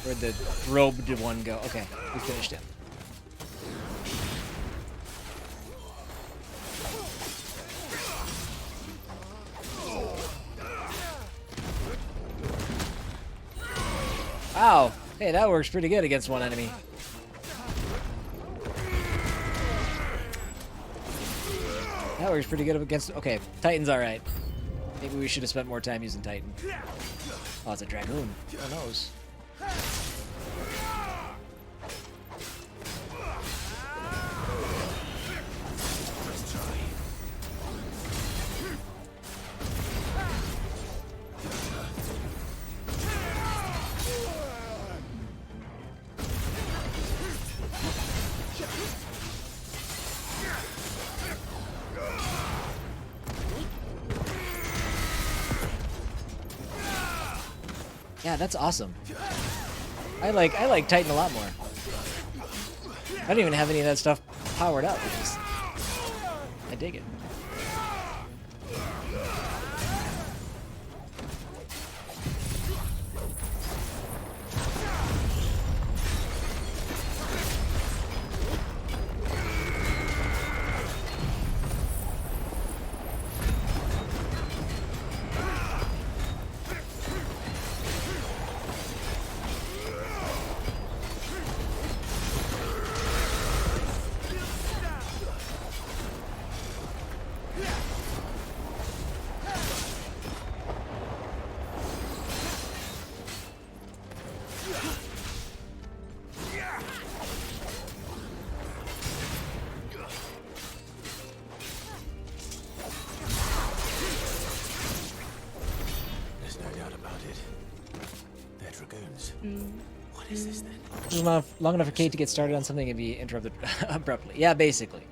Where'd the robed one go? Okay, we finished him. Ow! Hey, that works pretty good against one enemy. That works pretty good against... Okay, Titan's alright. Maybe we should have spent more time using Titan. Oh, it's a Dragoon. Who knows? Yeah, that's awesome. I like Titan a lot more. I don't even have any of that stuff powered up. I dig it. What is this then? This is long enough for Kate to get started on something and be interrupted abruptly. Yeah, basically.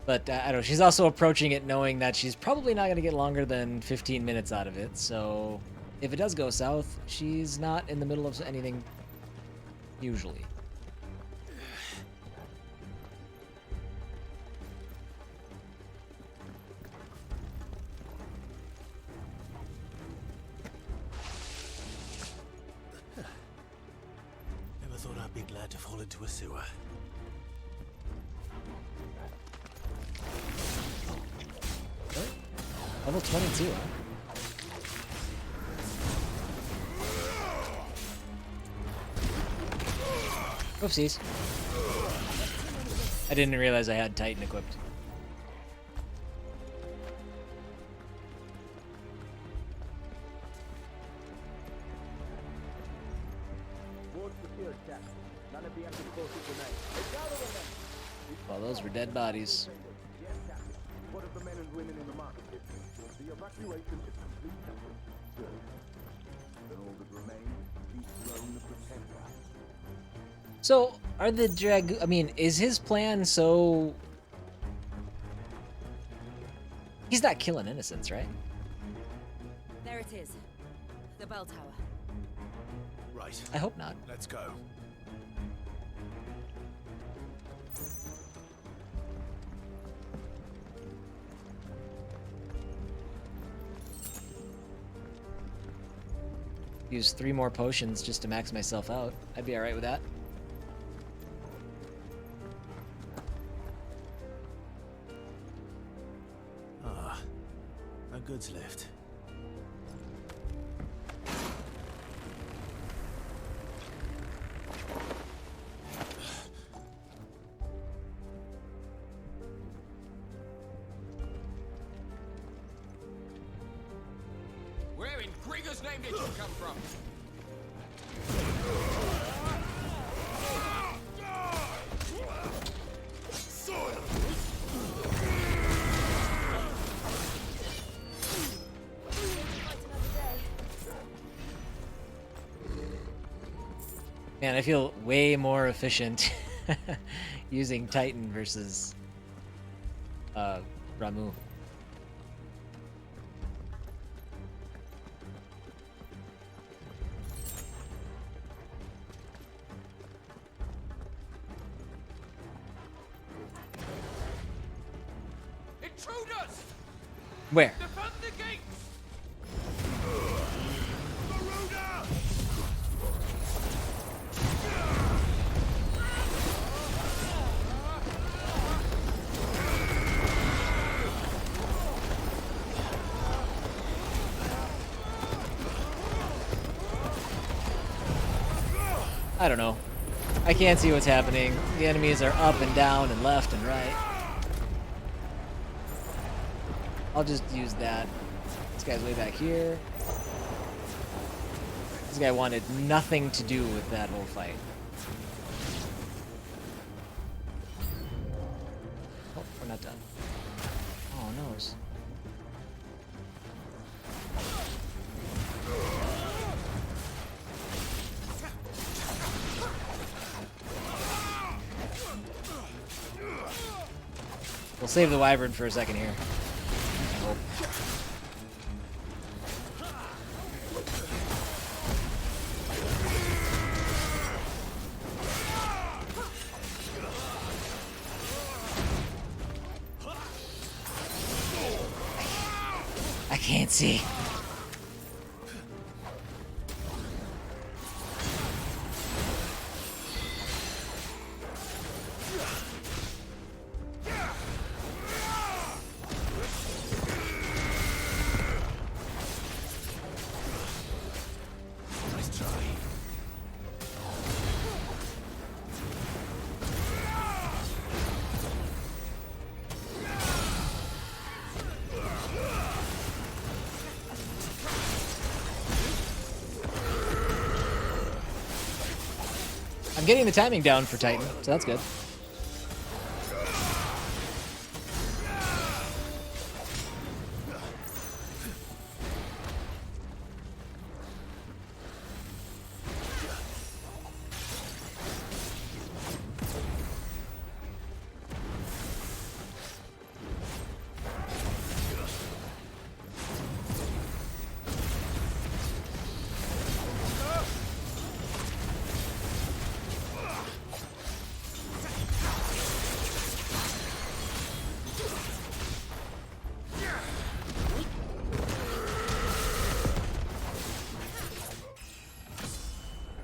But I don't know, she's also approaching it knowing that she's probably not going to get longer than 15 minutes out of it. So if it does go south, she's not in the middle of anything usually. Prepare to fall into a sewer. Level 22, huh? Oopsies. I didn't realize I had Titan equipped. Well, those were dead bodies. What of the men and women in the market district? The evacuation is complete. Good. Then all that remains is Rome to protect us. So, are the I mean, is his plan so... He's not killing innocents, right? There it is. The bell tower. Right. I hope not. Let's go. Use 3 more potions just to max myself out. I'd be alright with that. Ah, a goods lift. Where in Grigger's name did you come from? Man, I feel way more efficient using Titan versus Ramu. Intruders! Where? Defend the gates! I don't know. I can't see what's happening. The enemies are up and down and left and right. I'll just use that. This guy's way back here. This guy wanted nothing to do with that whole fight. Oh, we're not done. Oh, no. We'll save the wyvern for a second here. I hope. I can't see. I'm getting the timing down for Titan, so that's good.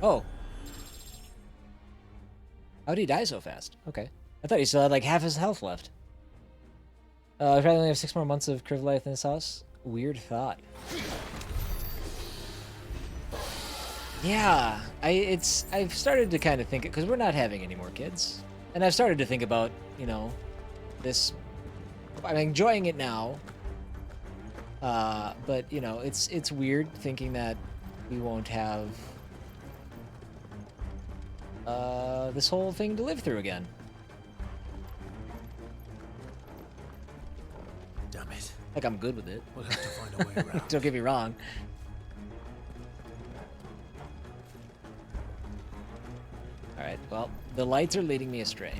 Oh. How'd he die so fast? Okay. I thought he still had like half his health left. I probably only have 6 more months of Criv life in this house. Weird thought. Yeah, I've started to kind of think it, because we're not having any more kids. And I've started to think about, you know, this. I'm enjoying it now. But, you know, it's weird thinking that we won't have this whole thing to live through again. Damn it. Like, I'm good with it. We'll have to find a way around. Don't get me wrong. Alright, well, the lights are leading me astray.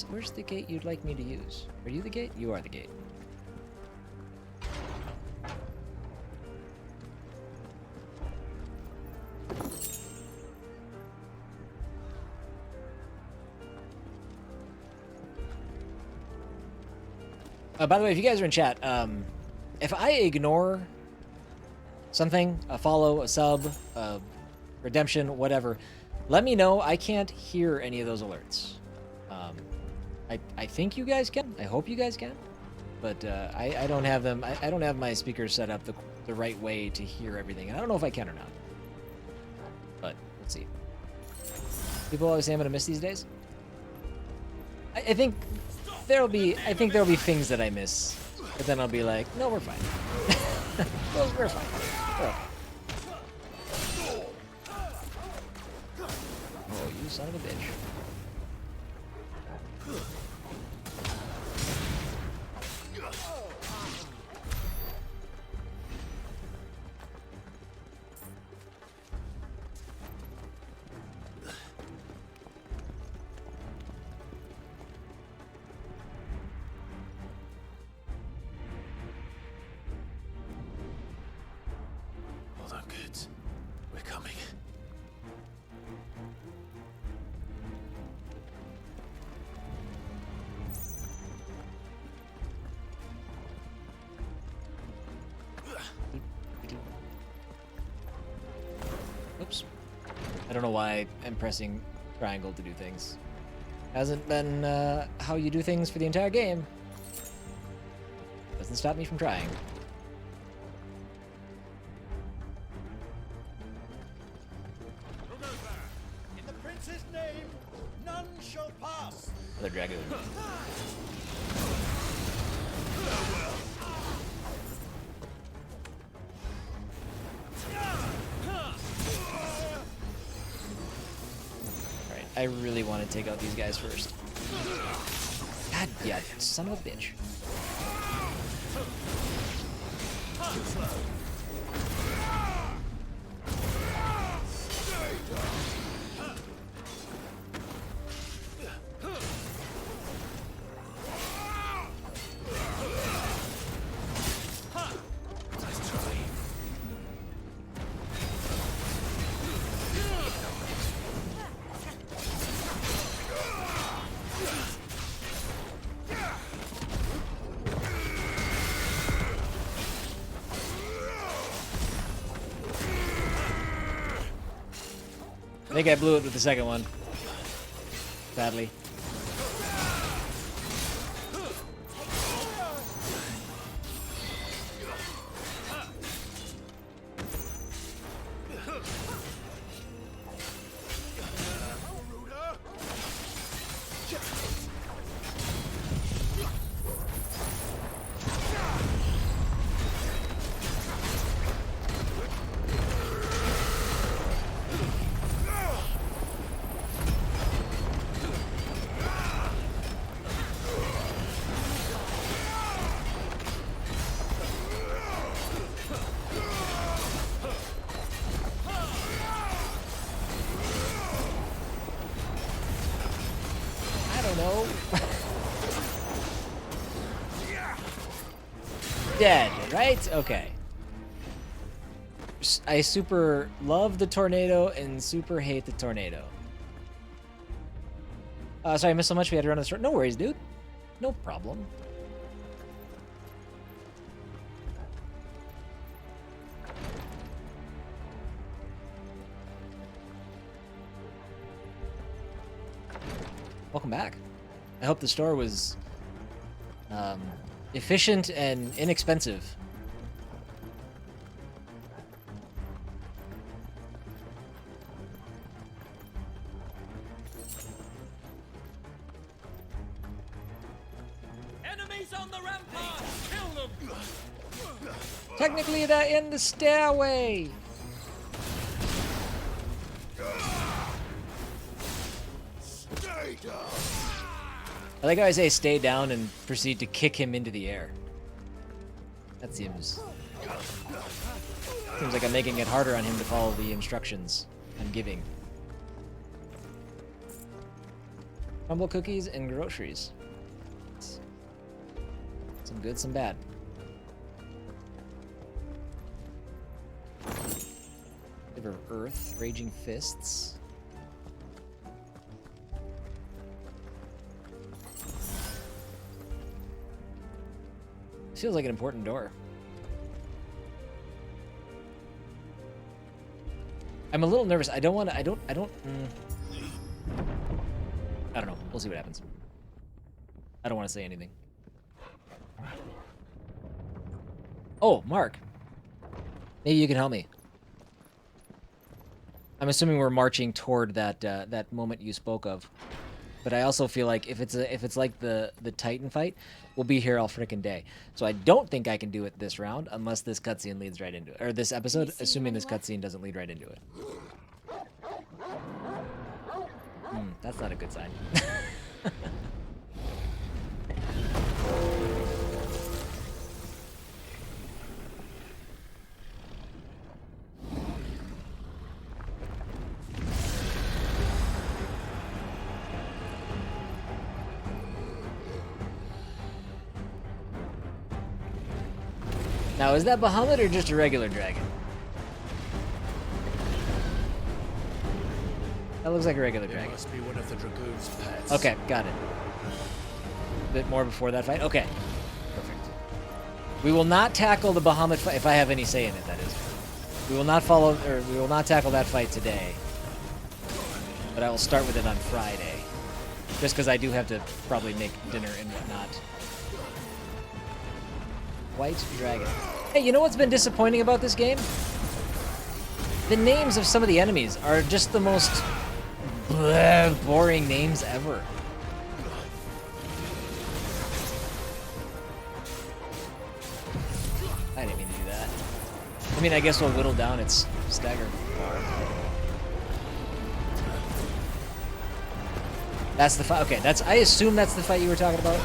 Where's the gate you'd like me to use? Are you the gate? You are the gate. By the way, if you guys are in chat, if I ignore something, a follow, a sub, a redemption, whatever, let me know. I can't hear any of those alerts. I think you guys can. I hope you guys can. But I don't have them. I don't have my speakers set up the right way to hear everything. And I don't know if I can or not. But let's see. People always say I'm gonna miss these days. I think there'll be things that I miss, but then I'll be like, no, we're fine. Well, we're fine. We're okay. Oh, you son of a bitch. Hold on, kids. We're coming. Oops. I don't know why I'm pressing triangle to do things. Hasn't been how you do things for the entire game. Doesn't stop me from trying. In the prince's name, none shall pass. Another dragoon. Alright, I really want to take out these guys first. God, yeah, son of a bitch. I think I blew it with the second one. Badly. Dead, right? Okay. I super love the tornado and super hate the tornado. Sorry I missed so much. We had to run to the store. No worries, dude. No problem. Welcome back. I hope the store was efficient and inexpensive. Enemies on the rampart! Kill them! Technically, they're in the stairway. Stay down. I like how I say stay down and proceed to kick him into the air. That seems like I'm making it harder on him to follow the instructions I'm giving. Crumble cookies and groceries. Some good, some bad. River of Earth, Raging Fists. This feels like an important door. I'm a little nervous. I don't know. We'll see what happens. I don't want to say anything. Oh, Mark. Maybe you can help me. I'm assuming we're marching toward that that moment you spoke of, but I also feel like if it's like the Titan fight, we'll be here all frickin' day. So I don't think I can do it this round unless this cutscene leads right into it, or this episode, assuming this cutscene doesn't lead right into it. That's not a good sign. Now, is that Bahamut or just a regular dragon? That looks like a regular dragon. It must be one of the Dragoon's pets. Okay, got it. A bit more before that fight? Okay. Perfect. We will not tackle the Bahamut fight, if I have any say in it, that is. We will not tackle that fight today. But I will start with it on Friday. Just because I do have to probably make dinner and whatnot. White Dragon. Hey, you know what's been disappointing about this game? The names of some of the enemies are just the most boring names ever. I didn't mean to do that. I mean, I guess we'll whittle down its stagger bar. That's the fight. Okay, I assume that's the fight you were talking about.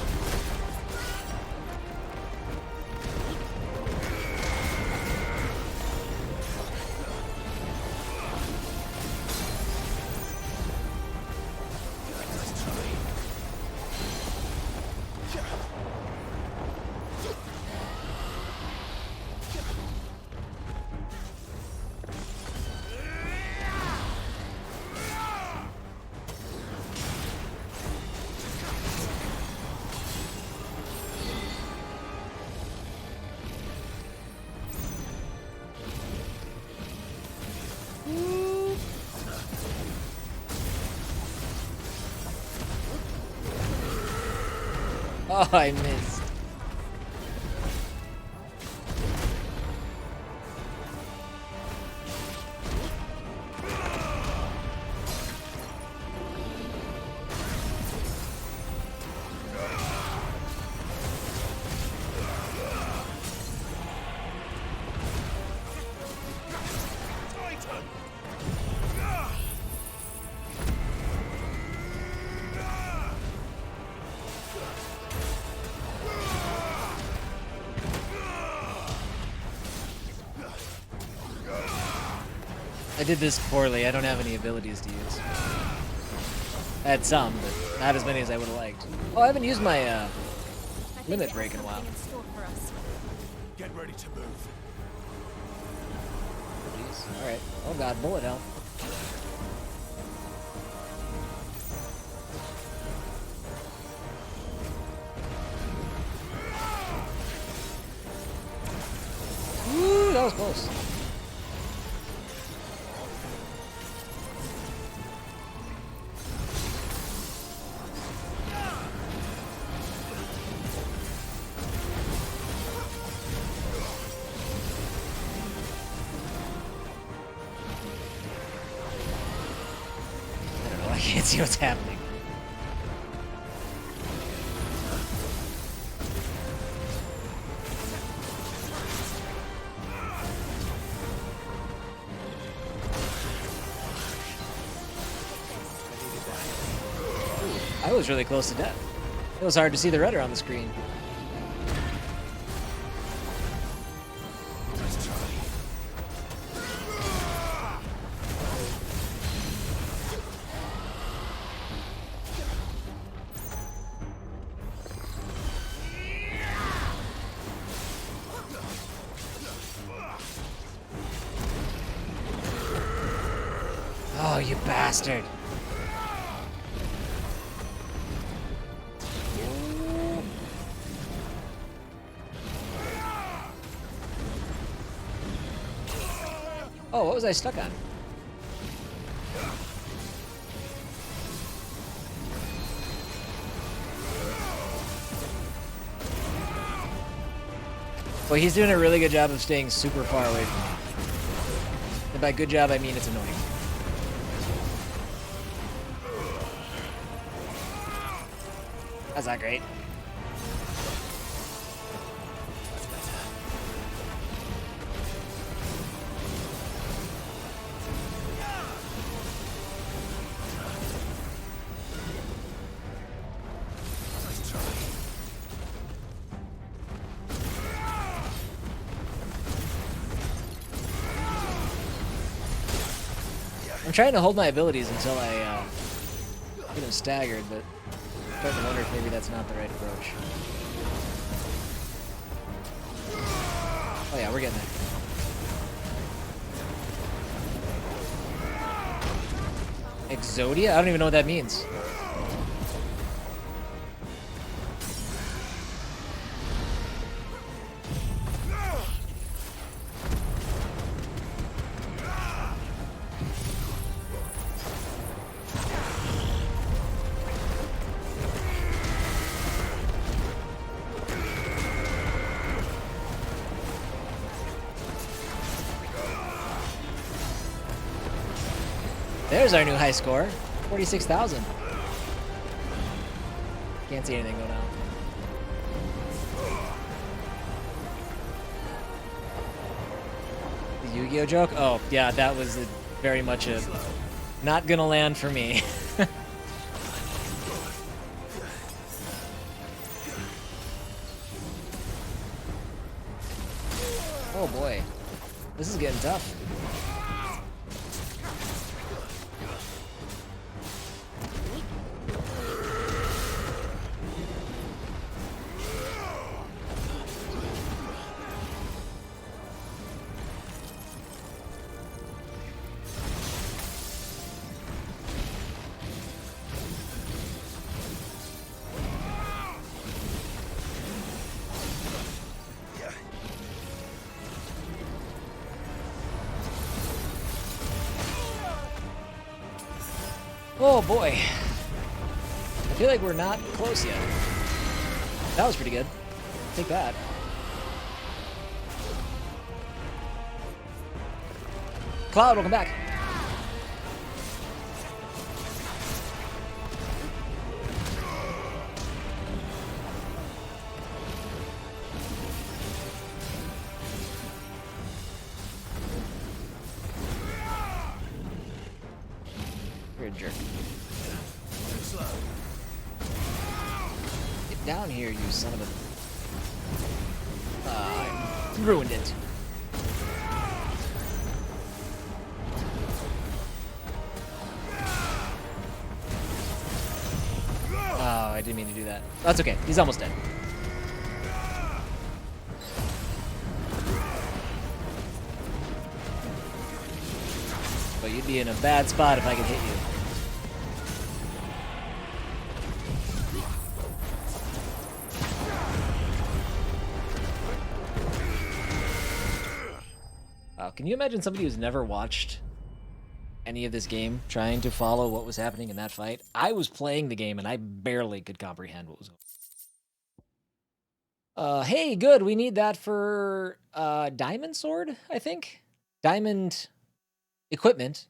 Oh, I missed. I did this poorly. I don't have any abilities to use. I had some, but not as many as I would have liked. Oh, I haven't used my limit break in a while. Get ready to move. Jeez. Alright. Oh god, bullet hell. Ooh, that was close. see what's happening. I was really close to death. It was hard to see the rudder on the screen. Oh, you bastard. Oh, what was I stuck on? Well, he's doing a really good job of staying super far away from me. And by good job, I mean it's annoying. That's not great. I'm trying to hold my abilities until I get them staggered, but I'm starting to wonder if maybe that's not the right approach. Oh yeah, we're getting there. Exodia? I don't even know what that means. There's our new high score, 46,000. Can't see anything going on. The Yu-Gi-Oh joke? Oh, yeah, that was very much a not gonna land for me. Oh boy, this is getting tough. Oh boy. I feel like we're not close yet. That was pretty good. Take that. Cloud, welcome back. You're a jerk. Get down here, you son of a... I ruined it. Oh, I didn't mean to do that. That's okay. He's almost dead. But you'd be in a bad spot if I could hit you. Can you imagine somebody who's never watched any of this game trying to follow what was happening in that fight? I was playing the game and I barely could comprehend what was going on. Hey, good. We need that for Diamond Sword, I think. Diamond equipment.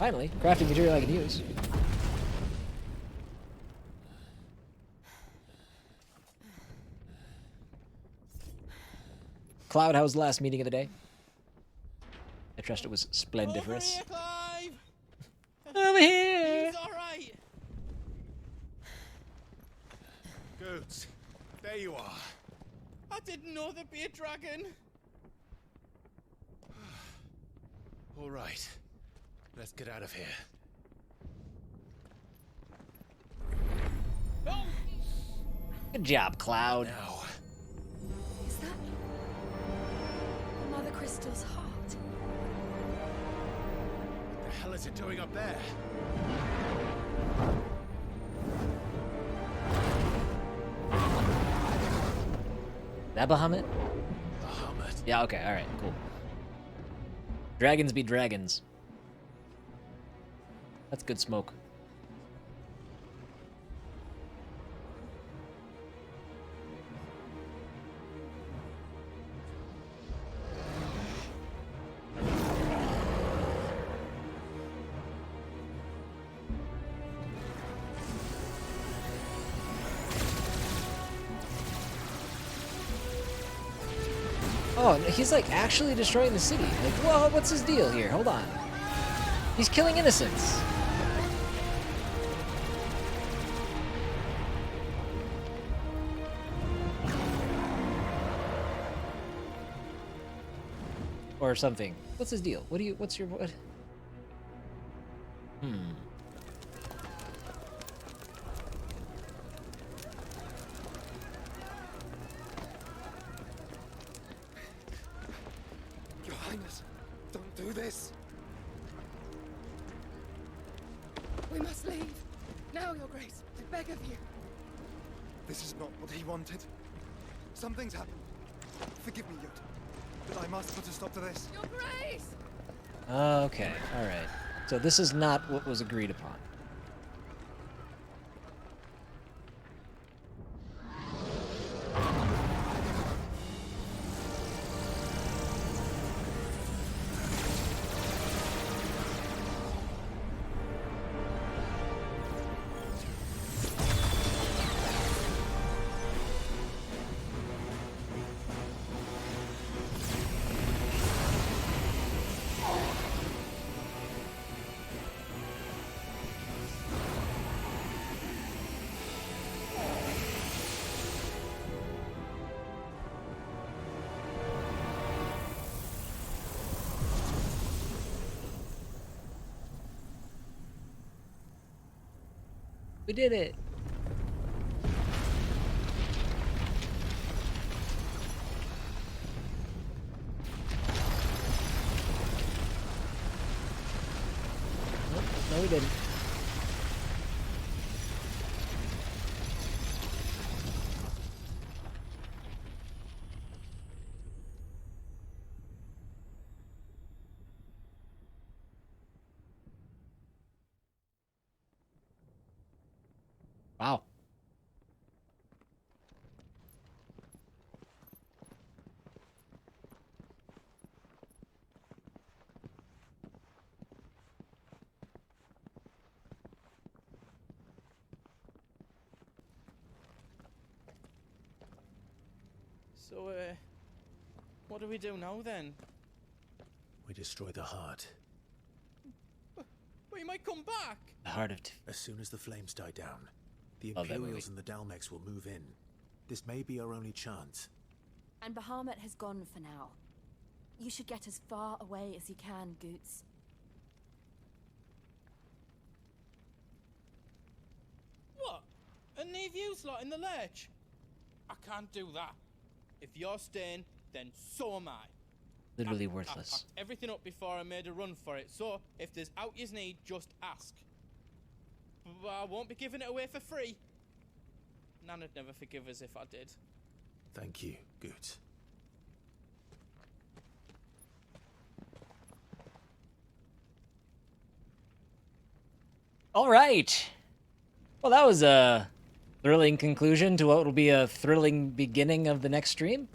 Finally, crafting material I can use. Cloud, how was the last meeting of the day? I trust it was splendiferous. Over here, Clive! Over here! He's alright! Goods, there you are. I didn't know there'd be a dragon. All right, let's get out of here. Oh! Good job, Cloud. Now. Is that Mothercrystals' heart? What the hell is it doing up there? That Bahamut? Bahamut. Yeah, okay, alright, cool. Dragons be dragons. That's good smoke. Oh, he's like actually destroying the city. Like, whoa, what's his deal here? Hold on. He's killing innocents. Or something. What's his deal? What's your, what? Your Highness, don't do this. We must leave. Now, Your Grace, I beg of you. This is not what he wanted. Something's happened. Forgive me, Yod, but I must put a stop to this. Your Grace! Okay, alright. So this is not what was agreed upon. We did it. Nope, no, we didn't. Wow. So, what do we do now then? We destroy the heart. We might come back. The heart of... As soon as the flames die down, the Oh, then Imperials and the Dalmex will move in. This may be our only chance. And Bahamut has gone for now. You should get as far away as you can, Goots. What? And leave you lot in the lurch? I can't do that. If you're staying, then so am I. Literally I worthless. packed everything up before I made a run for it, so if there's out yous need, just ask. But I won't be giving it away for free. Nana'd never forgive us if I did. Thank you, Goots. All right. Well, that was a thrilling conclusion to what will be a thrilling beginning of the next stream.